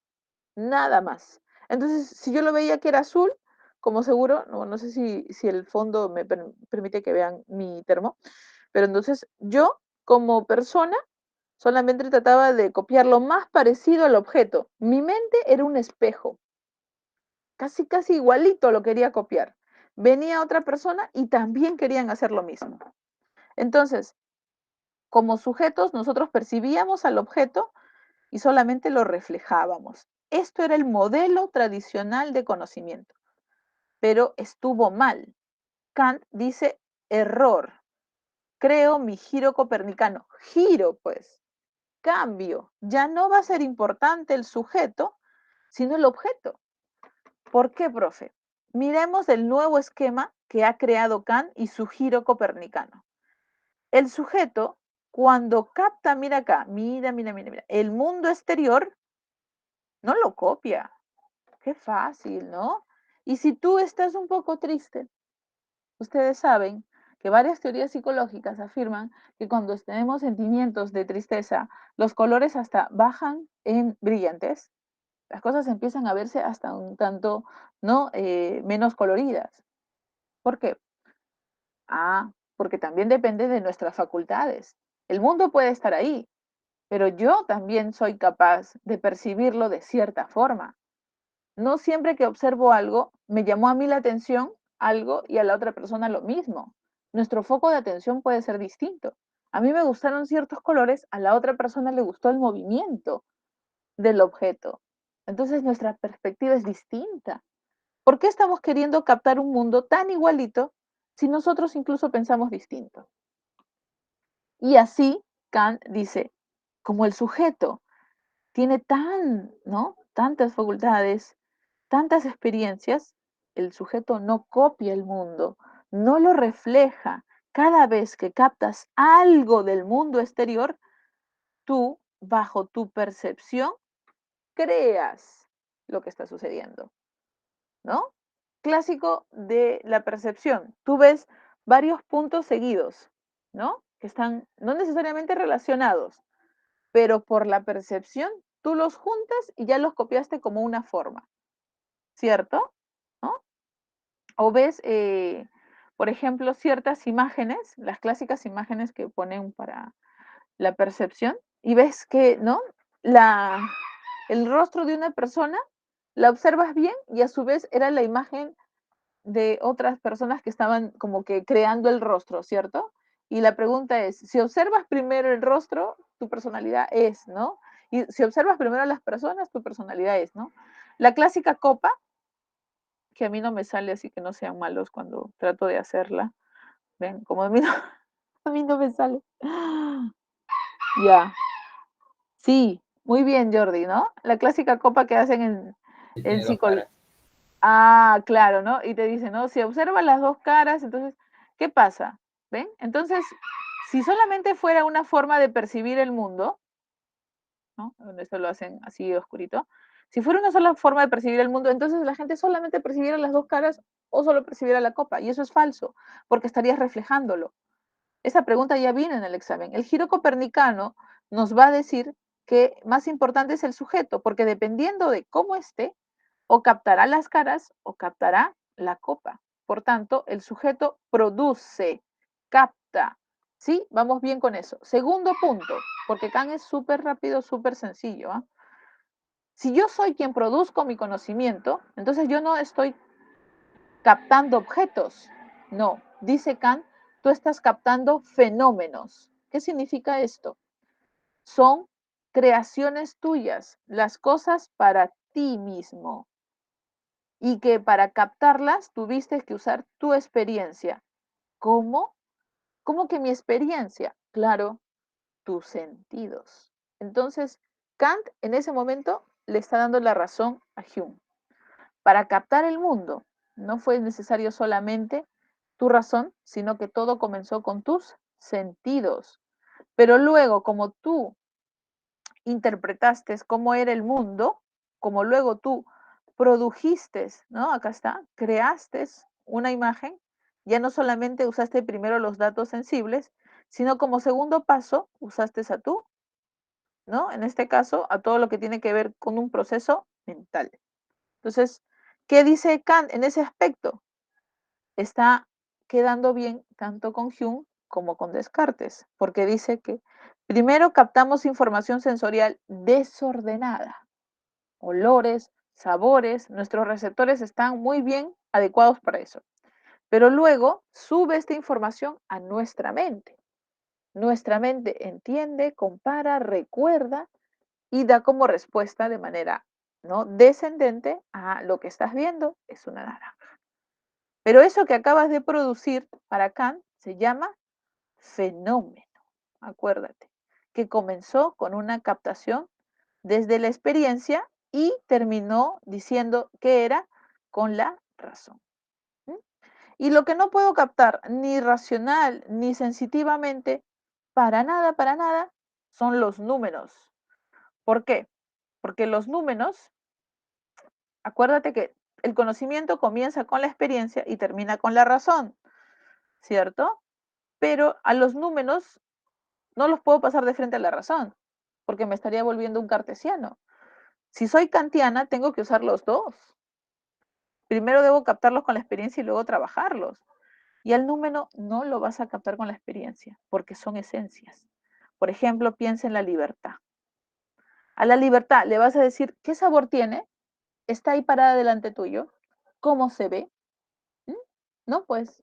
nada más. Entonces, si yo lo veía que era azul, como seguro, no sé si el fondo me permite que vean mi termo, pero entonces yo como persona solamente trataba de copiar lo más parecido al objeto. Mi mente era un espejo, casi igualito lo quería copiar. Venía otra persona y también querían hacer lo mismo. Entonces, como sujetos, nosotros percibíamos al objeto y solamente lo reflejábamos. Esto era el modelo tradicional de conocimiento, pero estuvo mal. Kant dice error. Creo mi giro copernicano. Giro, pues. Cambio. Ya no va a ser importante el sujeto, sino el objeto. ¿Por qué, profe? Miremos el nuevo esquema que ha creado Kant y su giro copernicano. El sujeto, cuando capta, mira acá, mira, el mundo exterior, no lo copia. Qué fácil, ¿no? Y si tú estás un poco triste, ustedes saben que varias teorías psicológicas afirman que cuando tenemos sentimientos de tristeza, los colores hasta bajan en brillantes, las cosas empiezan a verse hasta un tanto, ¿no? Menos coloridas. ¿Por qué? Porque también depende de nuestras facultades. El mundo puede estar ahí, pero yo también soy capaz de percibirlo de cierta forma. No siempre que observo algo, me llamó a mí la atención algo y a la otra persona lo mismo. Nuestro foco de atención puede ser distinto. A mí me gustaron ciertos colores, a la otra persona le gustó el movimiento del objeto. Entonces nuestra perspectiva es distinta. ¿Por qué estamos queriendo captar un mundo tan igualito si nosotros incluso pensamos distinto? Y así Kant dice, como el sujeto tiene ¿no? Tantas facultades, tantas experiencias, el sujeto no copia el mundo, no lo refleja. Cada vez que captas algo del mundo exterior, tú, bajo tu percepción, creas lo que está sucediendo, ¿no? Clásico de la percepción. Tú ves varios puntos seguidos, ¿no? Que están no necesariamente relacionados, pero por la percepción tú los juntas y ya los copiaste como una forma, ¿cierto? ¿No? O ves, por ejemplo, ciertas imágenes, las clásicas imágenes que ponen para la percepción, y ves que, ¿no? La, el rostro de una persona la observas bien y a su vez era la imagen de otras personas que estaban como que creando el rostro, ¿cierto? Y la pregunta es, si observas primero el rostro, tu personalidad es, ¿no? Y si observas primero a las personas, tu personalidad es, ¿no? La clásica copa, que a mí no me sale, así que no sean malos cuando trato de hacerla. Ven, como a mí no, a mí no me sale. Ya, sí, muy bien, Jordi, ¿no? La clásica copa que hacen Y en tiene dos psicología. caras. Claro, ¿no? Y te dice, ¿no? Si observas las dos caras, entonces, ¿qué pasa? ¿Ven? Entonces, si solamente fuera una forma de percibir el mundo, ¿no? Donde esto lo hacen así oscurito. Si fuera una sola forma de percibir el mundo, entonces la gente solamente percibiera las dos caras o solo percibiera la copa. Y eso es falso, porque estarías reflejándolo. Esa pregunta ya viene en el examen. El giro copernicano nos va a decir que más importante es el sujeto, porque dependiendo de cómo esté, o captará las caras o captará la copa. Por tanto, el sujeto produce, capta. ¿Sí? Vamos bien con eso. Segundo punto, porque Kant es súper rápido, súper sencillo. ¿Ah? Si yo soy quien produzco mi conocimiento, entonces yo no estoy captando objetos. No, dice Kant, tú estás captando fenómenos. ¿Qué significa esto? Son creaciones tuyas, las cosas para ti mismo. Y que para captarlas tuviste que usar tu experiencia. ¿Cómo? ¿Cómo que mi experiencia? Claro, tus sentidos. Entonces, Kant en ese momento le está dando la razón a Hume. Para captar el mundo, no fue necesario solamente tu razón, sino que todo comenzó con tus sentidos. Pero luego, como tú interpretaste cómo era el mundo, como luego tú produjiste, ¿no? Acá está, creaste una imagen, ya no solamente usaste primero los datos sensibles, sino como segundo paso usaste a tú, ¿no? En este caso, a todo lo que tiene que ver con un proceso mental. Entonces, ¿qué dice Kant en ese aspecto? Está quedando bien tanto con Hume como con Descartes, porque dice que primero captamos información sensorial desordenada, olores, sabores, nuestros receptores están muy bien adecuados para eso. Pero luego sube esta información a nuestra mente. Nuestra mente entiende, compara, recuerda y da como respuesta de manera ¿no? descendente a lo que estás viendo es una naranja. Pero eso que acabas de producir para Kant se llama fenómeno, acuérdate, que comenzó con una captación desde la experiencia y terminó diciendo que era con la razón. ¿Mm? Y lo que no puedo captar ni racional ni sensitivamente, para nada, son los números. ¿Por qué? Porque los números, acuérdate que el conocimiento comienza con la experiencia y termina con la razón, ¿cierto? Pero a los números no los puedo pasar de frente a la razón, porque me estaría volviendo un cartesiano. Si soy kantiana, tengo que usar los dos. Primero debo captarlos con la experiencia y luego trabajarlos. Y al número no lo vas a captar con la experiencia, porque son esencias. Por ejemplo, piensa en la libertad. A la libertad le vas a decir, ¿qué sabor tiene? Está ahí parada delante tuyo. ¿Cómo se ve? ¿Mm? No, pues,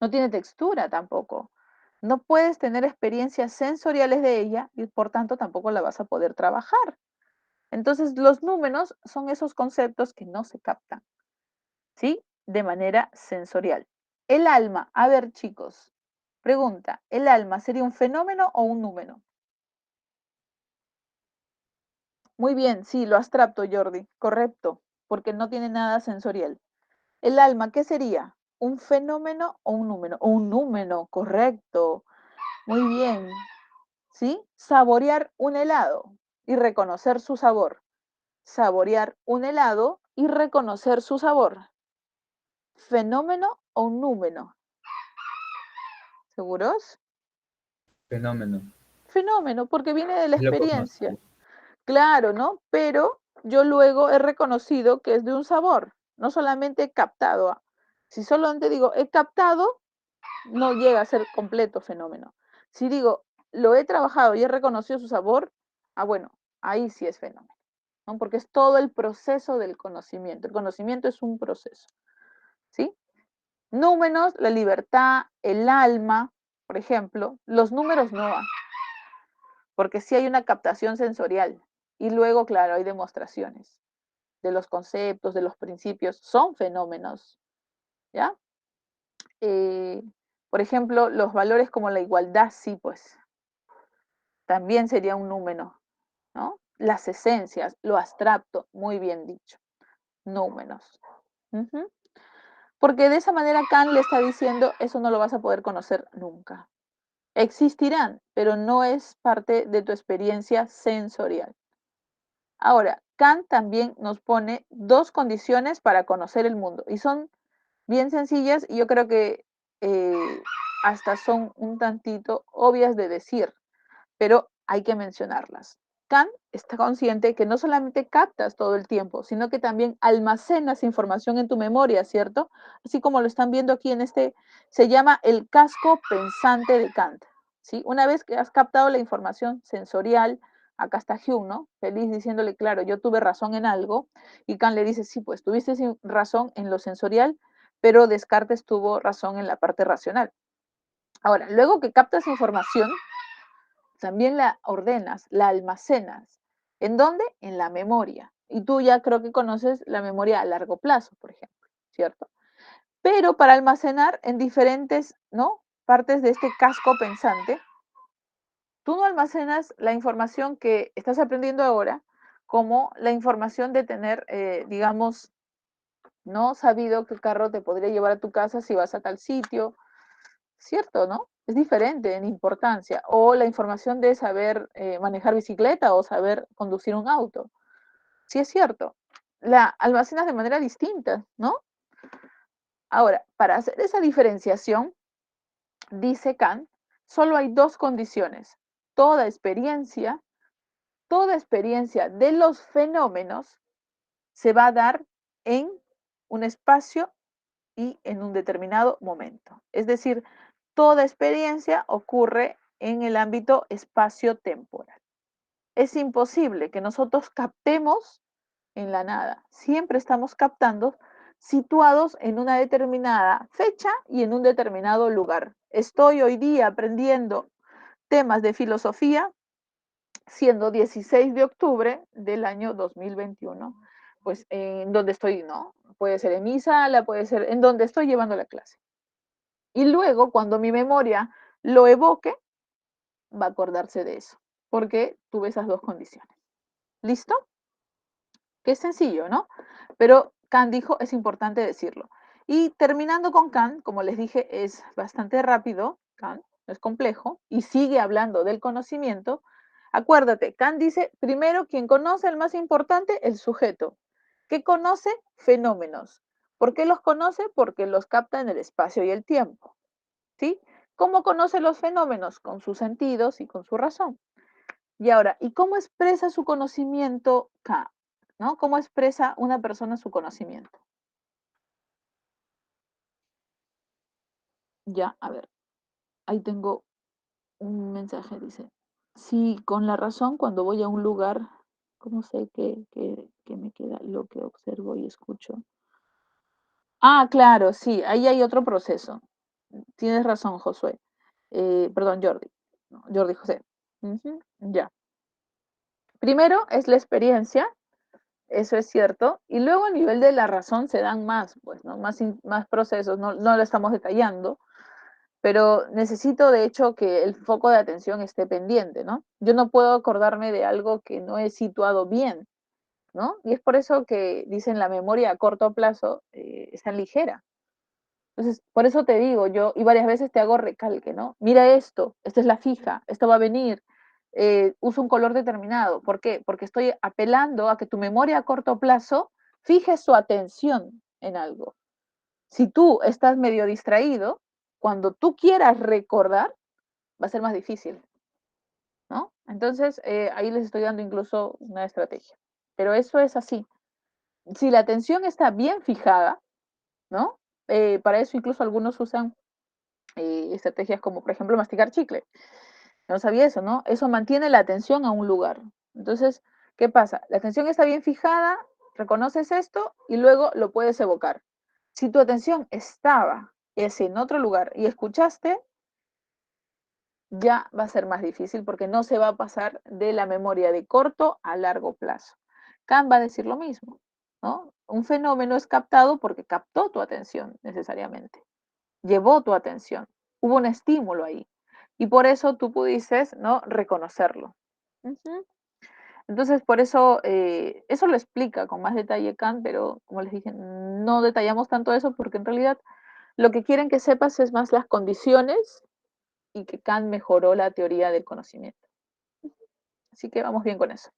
no tiene textura tampoco. No puedes tener experiencias sensoriales de ella y por tanto tampoco la vas a poder trabajar. Entonces, los números son esos conceptos que no se captan, ¿sí? De manera sensorial. El alma, a ver chicos, pregunta, ¿el alma sería un fenómeno o un número? Muy bien, sí, lo abstracto, Jordi, correcto, porque no tiene nada sensorial. El alma, ¿qué sería? ¿Un fenómeno o un número? Un número, correcto. Muy bien. ¿Sí? Saborear un helado y reconocer su sabor. Saborear un helado y reconocer su sabor. ¿Fenómeno o un número? ¿Seguros? Fenómeno. Fenómeno, porque viene de la Es lo conocido. experiencia. Claro, ¿no? Pero yo luego he reconocido que es de un sabor, no solamente he captado. Si solamente digo he captado, no llega a ser completo fenómeno. Si digo lo he trabajado y he reconocido su sabor, bueno, ahí sí es fenómeno, ¿no? Porque es todo el proceso del conocimiento. El conocimiento es un proceso, ¿sí? Números, la libertad, el alma, por ejemplo, los números no, porque sí hay una captación sensorial. Y luego, claro, hay demostraciones de los conceptos, de los principios, son fenómenos, ¿ya? Eh, por ejemplo, los valores como la igualdad, sí, pues, también sería un número, ¿no? Las esencias, lo abstracto, muy bien dicho, números. Ujú. Porque de esa manera Kant le está diciendo, eso no lo vas a poder conocer nunca. Existirán, pero no es parte de tu experiencia sensorial. Ahora, Kant también nos pone dos condiciones para conocer el mundo y son bien sencillas y yo creo que hasta son un tantito obvias de decir, pero hay que mencionarlas. Kant está consciente que no solamente captas todo el tiempo, sino que también almacenas información en tu memoria, ¿cierto? Así como lo están viendo aquí en este, se llama el casco pensante de Kant, ¿sí? Una vez que has captado la información sensorial, acá está Hume, ¿no? Feliz diciéndole, claro, yo tuve razón en algo, y Kant le dice, sí, pues tuviste razón en lo sensorial, pero Descartes tuvo razón en la parte racional. Ahora, luego que captas información, también la ordenas, la almacenas. ¿En dónde? En la memoria. Y tú ya creo que conoces la memoria a largo plazo, por ejemplo, ¿cierto? Pero para almacenar en diferentes, ¿no? Partes de este casco pensante, tú no almacenas la información que estás aprendiendo ahora como la información de tener, digamos, no sabido qué carro te podría llevar a tu casa si vas a tal sitio, ¿cierto, no? Es diferente en importancia. O la información de saber manejar bicicleta o saber conducir un auto. Sí es cierto. La almacenas de manera distinta, ¿no? Ahora, para hacer esa diferenciación, dice Kant, solo hay dos condiciones. Toda toda experiencia de los fenómenos se va a dar en un espacio y en un determinado momento. Es decir, toda experiencia ocurre en el ámbito espacio-temporal. Es imposible que nosotros captemos en la nada. Siempre estamos captando situados en una determinada fecha y en un determinado lugar. Estoy hoy día aprendiendo temas de filosofía, siendo 16 de octubre del año 2021, pues en donde estoy, ¿no? Puede ser en mi sala, puede ser en donde estoy llevando la clase. Y luego, cuando mi memoria lo evoque, va a acordarse de eso, porque tuve esas dos condiciones. ¿Listo? Que es sencillo, ¿no? Pero Kant dijo, es importante decirlo. Y terminando con Kant, como les dije, es bastante rápido, Kant, no es complejo, y sigue hablando del conocimiento. Acuérdate, Kant dice, primero, quien conoce el más importante, el sujeto. ¿Qué conoce? Fenómenos. ¿Por qué los conoce? Porque los capta en el espacio y el tiempo. ¿Sí? ¿Cómo conoce los fenómenos? Con sus sentidos y con su razón. Y ahora, ¿y cómo expresa su conocimiento Kant? ¿No? ¿Cómo expresa una persona su conocimiento? Ya, a ver, ahí tengo un mensaje, dice. Sí, con la razón, cuando voy a un lugar, ¿cómo sé que me queda lo que observo y escucho? Ah, claro, sí, ahí hay otro proceso. Tienes razón, Josué. Perdón, Jordi. No, Jordi José. Ujú, ya. Primero es la experiencia, eso es cierto, y luego a nivel de la razón se dan más, pues, ¿no? Más procesos, no lo estamos detallando, pero necesito de hecho que el foco de atención esté pendiente, ¿no? Yo no puedo acordarme de algo que no he situado bien, ¿no? Y es por eso que dicen la memoria a corto plazo es tan ligera. Entonces, por eso te digo yo, y varias veces te hago recalque, ¿no? Mira esto, esta es la fija, esto va a venir, uso un color determinado. ¿Por qué? Porque estoy apelando a que tu memoria a corto plazo fije su atención en algo. Si tú estás medio distraído, cuando tú quieras recordar, va a ser más difícil, ¿no? Entonces, ahí les estoy dando incluso una estrategia. Pero eso es así. Si la atención está bien fijada, ¿no? Para eso incluso algunos usan estrategias como, por ejemplo, masticar chicle. No sabía eso, ¿no? Eso mantiene la atención a un lugar. Entonces, ¿qué pasa? La atención está bien fijada, reconoces esto y luego lo puedes evocar. Si tu atención estaba en otro lugar y escuchaste, ya va a ser más difícil porque no se va a pasar de la memoria de corto a largo plazo. Kant va a decir lo mismo, ¿no? Un fenómeno es captado porque captó tu atención necesariamente, llevó tu atención, hubo un estímulo ahí y por eso tú pudiste, ¿no? Reconocerlo. Ujú. Entonces, por eso, eso lo explica con más detalle Kant, pero como les dije, no detallamos tanto eso porque en realidad lo que quieren que sepas es más las condiciones y que Kant mejoró la teoría del conocimiento. Así que vamos bien con eso.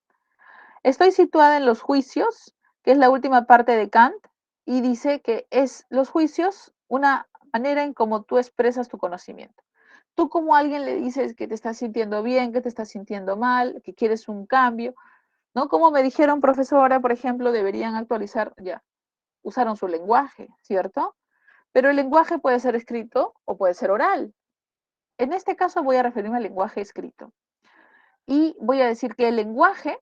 Estoy situada en los juicios, que es la última parte de Kant, y dice que es los juicios una manera en cómo tú expresas tu conocimiento. tú como a alguien le dices que te estás sintiendo bien, que te estás sintiendo mal, que quieres un cambio, ¿no? Como me dijeron, profesora, por ejemplo, deberían actualizar, ya, usaron su lenguaje, ¿cierto? Pero el lenguaje puede ser escrito o puede ser oral. En este caso voy a referirme al lenguaje escrito. Y voy a decir que el lenguaje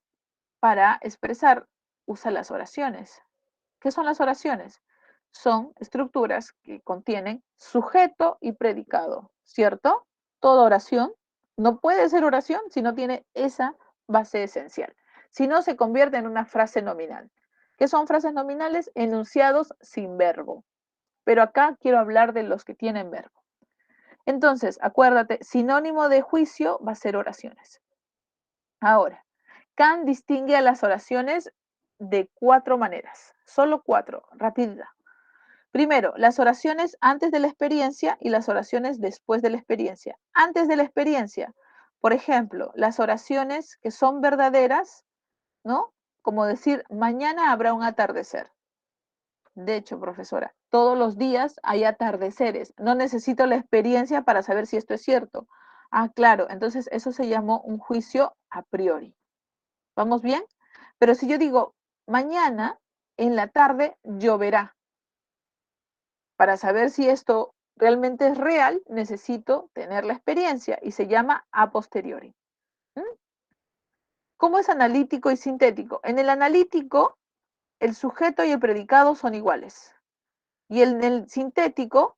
para expresar usa las oraciones. ¿Qué son las oraciones? Son estructuras que contienen sujeto y predicado, ¿cierto? Toda oración no puede ser oración si no tiene esa base esencial. Si no, se convierte en una frase nominal. ¿Qué son frases nominales? Enunciados sin verbo. Pero acá quiero hablar de los que tienen verbo. Entonces, acuérdate, sinónimo de juicio va a ser oraciones. Ahora, Kant distingue a las oraciones de 4 maneras, solo 4, rapidita. Primero, las oraciones antes de la experiencia y las oraciones después de la experiencia. Antes de la experiencia, por ejemplo, las oraciones que son verdaderas, ¿no? Como decir, mañana habrá un atardecer. De hecho, profesora, todos los días hay atardeceres. No necesito la experiencia para saber si esto es cierto. Ah, claro, entonces eso se llamó un juicio a priori. ¿Vamos bien? Pero si yo digo, mañana en la tarde lloverá, para saber si esto realmente es real, necesito tener la experiencia y se llama a posteriori. ¿Mm? ¿Cómo es analítico y sintético? En el analítico, el sujeto y el predicado son iguales. Y en el sintético,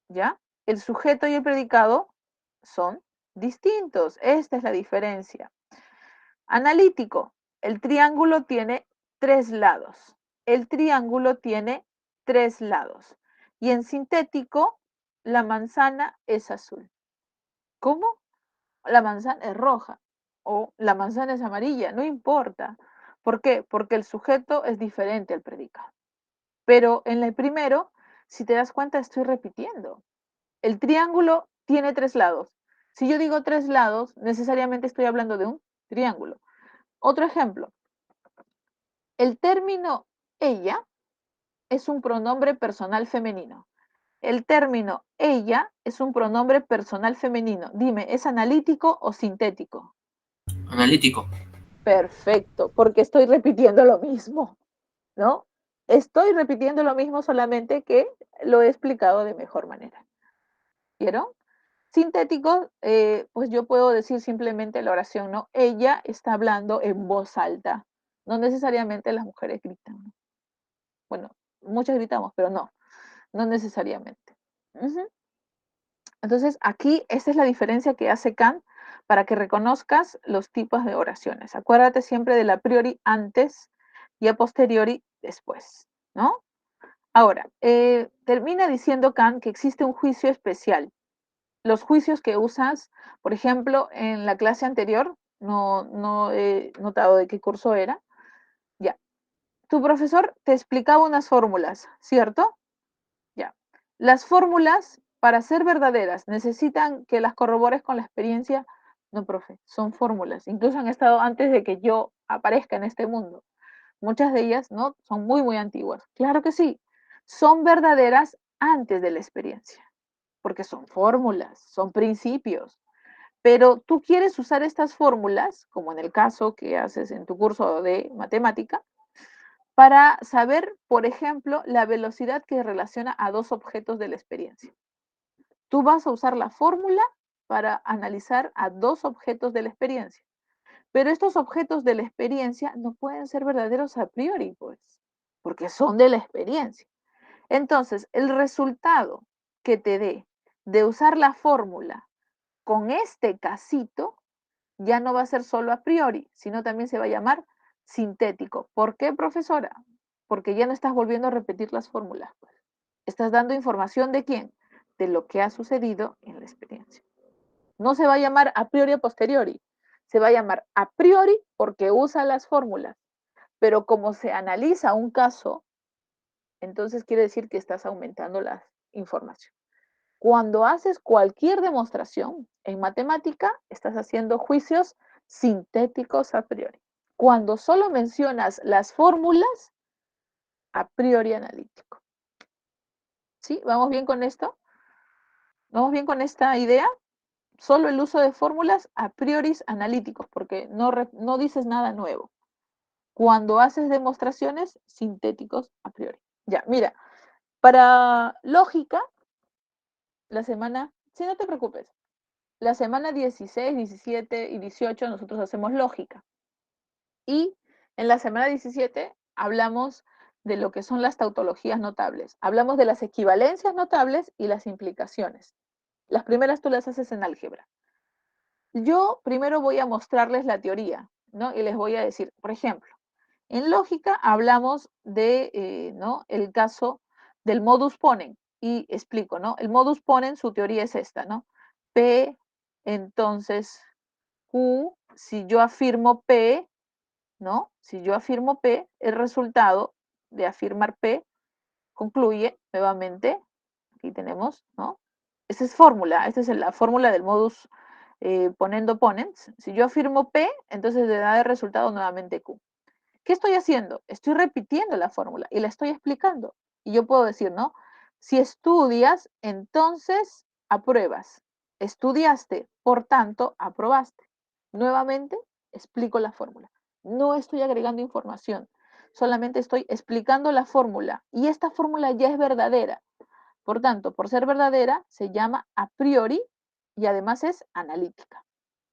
¿ya? El sujeto y el predicado son distintos. Esta es la diferencia. Analítico, el triángulo tiene 3 lados. El triángulo tiene 3 lados. Y en sintético, la manzana es azul. ¿Cómo? La manzana es roja o la manzana es amarilla, no importa. ¿Por qué? Porque el sujeto es diferente al predicado. Pero en el primero, si te das cuenta, estoy repitiendo. El triángulo tiene 3 lados. Si yo digo 3 lados, necesariamente estoy hablando de un triángulo. Otro ejemplo, el término ella es un pronombre personal femenino. El término ella es un pronombre personal femenino. Dime, ¿es analítico o sintético? Analítico. Perfecto, porque estoy repitiendo lo mismo, ¿no? Estoy repitiendo lo mismo, solamente que lo he explicado de mejor manera. ¿Vieron? Sintético, pues yo puedo decir simplemente la oración, ¿no? Ella está hablando en voz alta. No necesariamente las mujeres gritan, ¿no? Bueno, muchas gritamos, pero no, no necesariamente. Ujú. Entonces, aquí esta es la diferencia que hace Kant para que reconozcas los tipos de oraciones. Acuérdate siempre del a priori antes y a posteriori después, ¿no? Ahora, termina diciendo Kant que existe un juicio especial. Los juicios que usas, por ejemplo, en la clase anterior, no he notado de qué curso era, ya. Tu profesor te explicaba unas fórmulas, ¿cierto? Ya. Las fórmulas, para ser verdaderas, necesitan que las corrobores con la experiencia. No, profe, son fórmulas. Incluso han estado antes de que yo aparezca en este mundo. Muchas de ellas, ¿no? Son muy, muy antiguas. Claro que sí. Son verdaderas antes de la experiencia, porque son fórmulas, son principios. Pero tú quieres usar estas fórmulas, como en el caso que haces en tu curso de matemática, para saber, por ejemplo, la velocidad que relaciona a dos objetos de la experiencia. Tú vas a usar la fórmula para analizar a dos objetos de la experiencia, pero estos objetos de la experiencia no pueden ser verdaderos a priori, pues, porque son de la experiencia. Entonces, el resultado que te dé de usar la fórmula con este casito ya no va a ser solo a priori, sino también se va a llamar sintético. ¿Por qué, profesora? Porque ya no estás volviendo a repetir las fórmulas, pues. Estás dando información de quién, de lo que ha sucedido en la experiencia. No se va a llamar a priori o posteriori, se va a llamar a priori porque usa las fórmulas, pero como se analiza un caso, entonces quiere decir que estás aumentando la información. Cuando haces cualquier demostración en matemática, estás haciendo juicios sintéticos a priori. Cuando solo mencionas las fórmulas, a priori analítico. ¿Sí? ¿Vamos bien con esto? ¿Vamos bien con esta idea? solo el uso de fórmulas a priori analíticos, porque no dices nada nuevo. Cuando haces demostraciones, sintéticos a priori. Ya, mira, para lógica, la semana, sí, no te preocupes, la semana 16, 17 y 18 nosotros hacemos lógica. Y en la semana 17 hablamos de lo que son las tautologías notables. Hablamos de las equivalencias notables y las implicaciones. Las primeras tú las haces en álgebra. Yo primero voy a mostrarles la teoría, ¿no? Y les voy a decir, por ejemplo, en lógica hablamos de, ¿no? El caso del modus ponens y explico, ¿no? El modus ponens, su teoría es esta, ¿no? P, entonces Q, si yo afirmo P, ¿no? Si yo afirmo P, el resultado de afirmar P concluye nuevamente, aquí tenemos, ¿no? Esa es fórmula, esta es la fórmula del modus ponendo ponens. Si yo afirmo P, entonces le da de resultado nuevamente Q. ¿Qué estoy haciendo? Estoy repitiendo la fórmula y la estoy explicando. Y yo puedo decir, ¿no? Si estudias, entonces apruebas. Estudiaste, por tanto, aprobaste. Nuevamente, explico la fórmula. No estoy agregando información, solamente estoy explicando la fórmula. Y esta fórmula ya es verdadera. Por tanto, por ser verdadera, se llama a priori y además es analítica.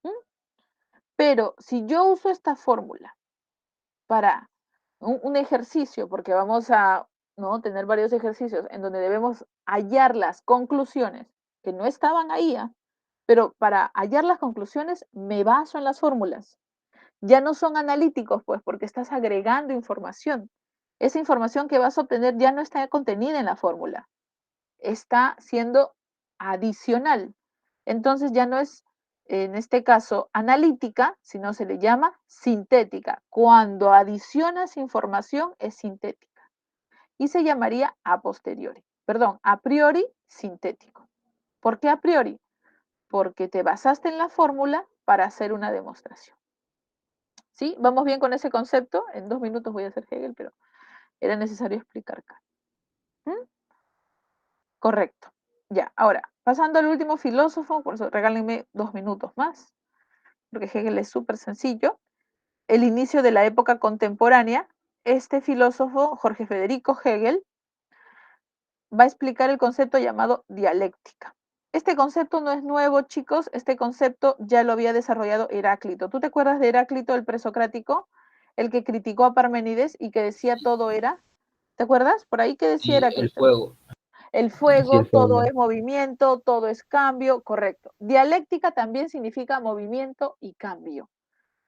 ¿Mm? Pero si yo uso esta fórmula para un ejercicio, porque vamos a, ¿no?, tener varios ejercicios en donde debemos hallar las conclusiones que no estaban ahí, pero para hallar las conclusiones me baso en las fórmulas. Ya no son analíticos, pues, porque estás agregando información. Esa información que vas a obtener ya no está contenida en la fórmula, está siendo adicional. Entonces ya no es, en este caso, analítica, sino se le llama sintética. Cuando adicionas información es sintética y se llamaría a posteriori. Perdón, a priori sintético. ¿Por qué a priori? Porque te basaste en la fórmula para hacer una demostración. ¿Sí? ¿Vamos bien con ese concepto? En 2 minutos voy a hacer Hegel, pero era necesario explicar acá. ¿Mm? Correcto. Ya, ahora, pasando al último filósofo, por eso regálenme 2 minutos más, porque Hegel es súper sencillo. El inicio de la época contemporánea, este filósofo, Jorge Federico Hegel, va a explicar el concepto llamado dialéctica. Este concepto no es nuevo, chicos, este concepto ya lo había desarrollado Heráclito. ¿Tú te acuerdas de Heráclito, el presocrático? El que criticó a Parménides y que decía todo era, ¿te acuerdas? Por ahí que decía Y el Heráclito. fuego. El Sí, fuego, el fuego todo ya. es movimiento, todo es cambio, correcto. Dialéctica también significa movimiento y cambio,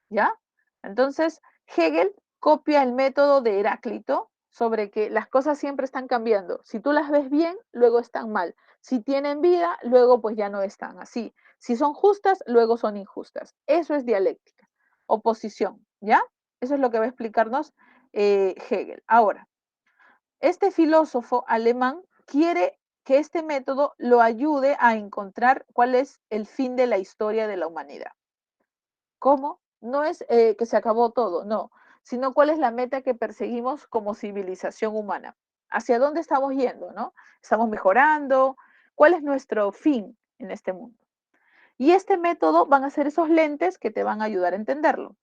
¿ya? Entonces, Hegel copia el método de Heráclito sobre que las cosas siempre están cambiando. Si tú las ves bien, luego están mal. Si tienen vida, luego pues ya no están así. Si son justas, luego son injustas. Eso es dialéctica, oposición, ¿ya? Eso es lo que va a explicarnos Hegel. Ahora, este filósofo alemán quiere que este método lo ayude a encontrar cuál es el fin de la historia de la humanidad. ¿Cómo? No es que se acabó todo, no, sino cuál es la meta que perseguimos como civilización humana. ¿Hacia dónde estamos yendo, no? ¿Estamos mejorando? ¿Cuál es nuestro fin en este mundo? Y este método van a ser esos lentes que te van a ayudar a entenderlo.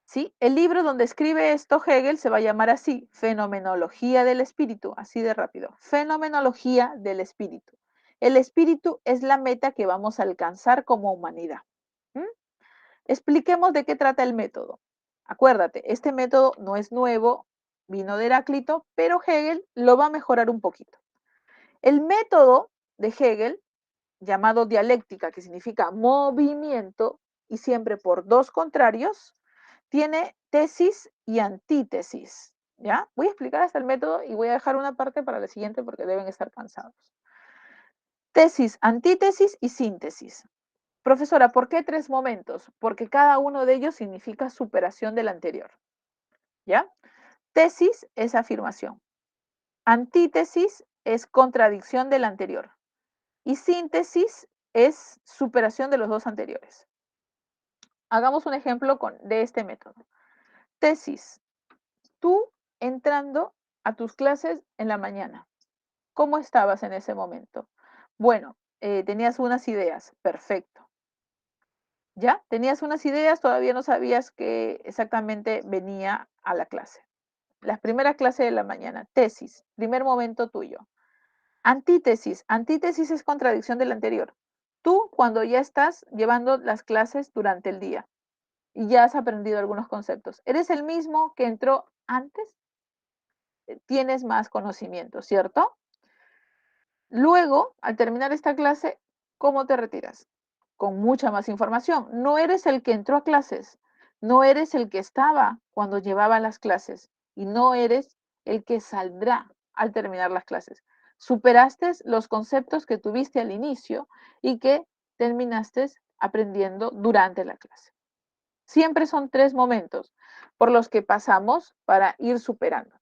¿Sí? El libro donde escribe esto Hegel se va a llamar así, Fenomenología del Espíritu, así de rápido, Fenomenología del Espíritu. El espíritu es la meta que vamos a alcanzar como humanidad. ¿Mm? Expliquemos de qué trata el método. Acuérdate, este método no es nuevo, vino de Heráclito, pero Hegel lo va a mejorar un poquito. El método de Hegel, llamado dialéctica, que significa movimiento, y siempre por dos contrarios, tiene tesis y antítesis, ¿ya? Voy a explicar hasta el método y voy a dejar una parte para la siguiente porque deben estar cansados. Tesis, antítesis y síntesis. Profesora, ¿por qué 3 momentos? Porque cada uno de ellos significa superación del anterior, ¿ya? Tesis es afirmación. Antítesis es contradicción del anterior. Y síntesis es superación de los dos anteriores. Hagamos un ejemplo de este método. Tesis. Tú entrando a tus clases en la mañana. ¿Cómo estabas en ese momento? Bueno, tenías unas ideas, perfecto. ¿Ya? Tenías unas ideas, todavía no sabías qué exactamente venía a la clase. Las primeras clases de la mañana, tesis, primer momento tuyo. Antítesis, antítesis es contradicción del anterior. Tú cuando ya estás llevando las clases durante el día y ya has aprendido algunos conceptos, ¿eres el mismo que entró antes? Tienes más conocimiento, ¿cierto? Luego, al terminar esta clase, ¿cómo te retiras? Con mucha más información. No eres el que entró a clases, no eres el que estaba cuando llevaba las clases y no eres el que saldrá al terminar las clases. Superaste los conceptos que tuviste al inicio y que terminaste aprendiendo durante la clase. Siempre son 3 momentos por los que pasamos para ir superando.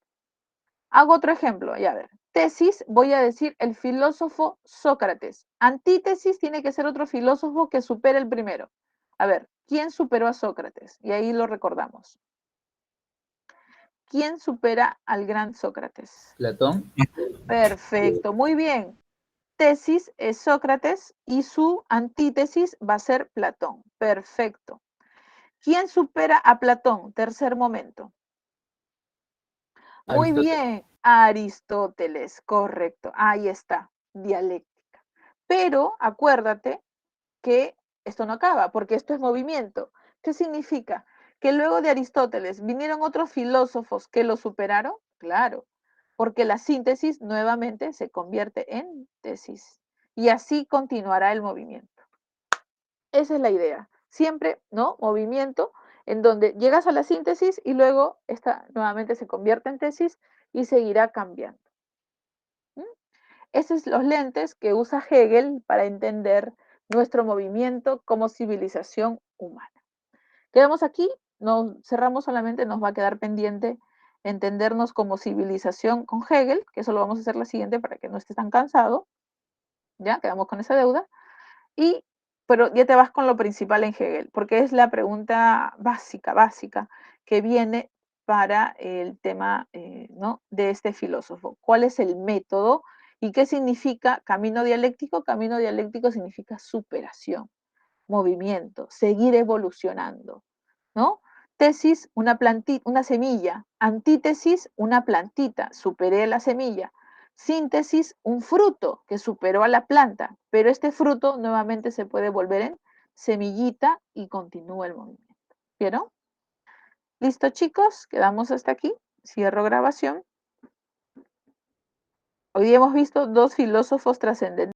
Hago otro ejemplo, ya a ver. Tesis, voy a decir el filósofo Sócrates. Antítesis tiene que ser otro filósofo que supere el primero. A ver, ¿quién superó a Sócrates? Y ahí lo recordamos. ¿Quién supera al gran Sócrates? Platón. Perfecto, muy bien. Tesis es Sócrates y su antítesis va a ser Platón. Perfecto. ¿Quién supera a Platón? Tercer momento. Muy bien, Aristóteles, correcto. Ahí está, dialéctica. Pero acuérdate que esto no acaba, porque esto es movimiento. ¿Qué significa? Que luego de Aristóteles vinieron otros filósofos que lo superaron, claro, porque la síntesis nuevamente se convierte en tesis. Y así continuará el movimiento. Esa es la idea. Siempre, ¿no? Movimiento en donde llegas a la síntesis y luego esta nuevamente se convierte en tesis y seguirá cambiando. ¿Mm? Esos son los lentes que usa Hegel para entender nuestro movimiento como civilización humana. Quedamos aquí, nos cerramos solamente, nos va a quedar pendiente entendernos como civilización con Hegel, que eso lo vamos a hacer la siguiente para que no estés tan cansado. Ya, quedamos con esa deuda. Y, pero ya te vas con lo principal en Hegel, porque es la pregunta básica, que viene para el tema ¿no? de este filósofo. ¿Cuál es el método y qué significa camino dialéctico? Camino dialéctico significa superación, movimiento, seguir evolucionando, ¿no? Tesis, una semilla. Antítesis, una plantita. Superé la semilla. Síntesis, un fruto que superó a la planta, pero este fruto nuevamente se puede volver en semillita y continúa el movimiento. ¿Vieron? Listo, chicos, quedamos hasta aquí. Cierro grabación. Hoy hemos visto 2 filósofos trascendentales.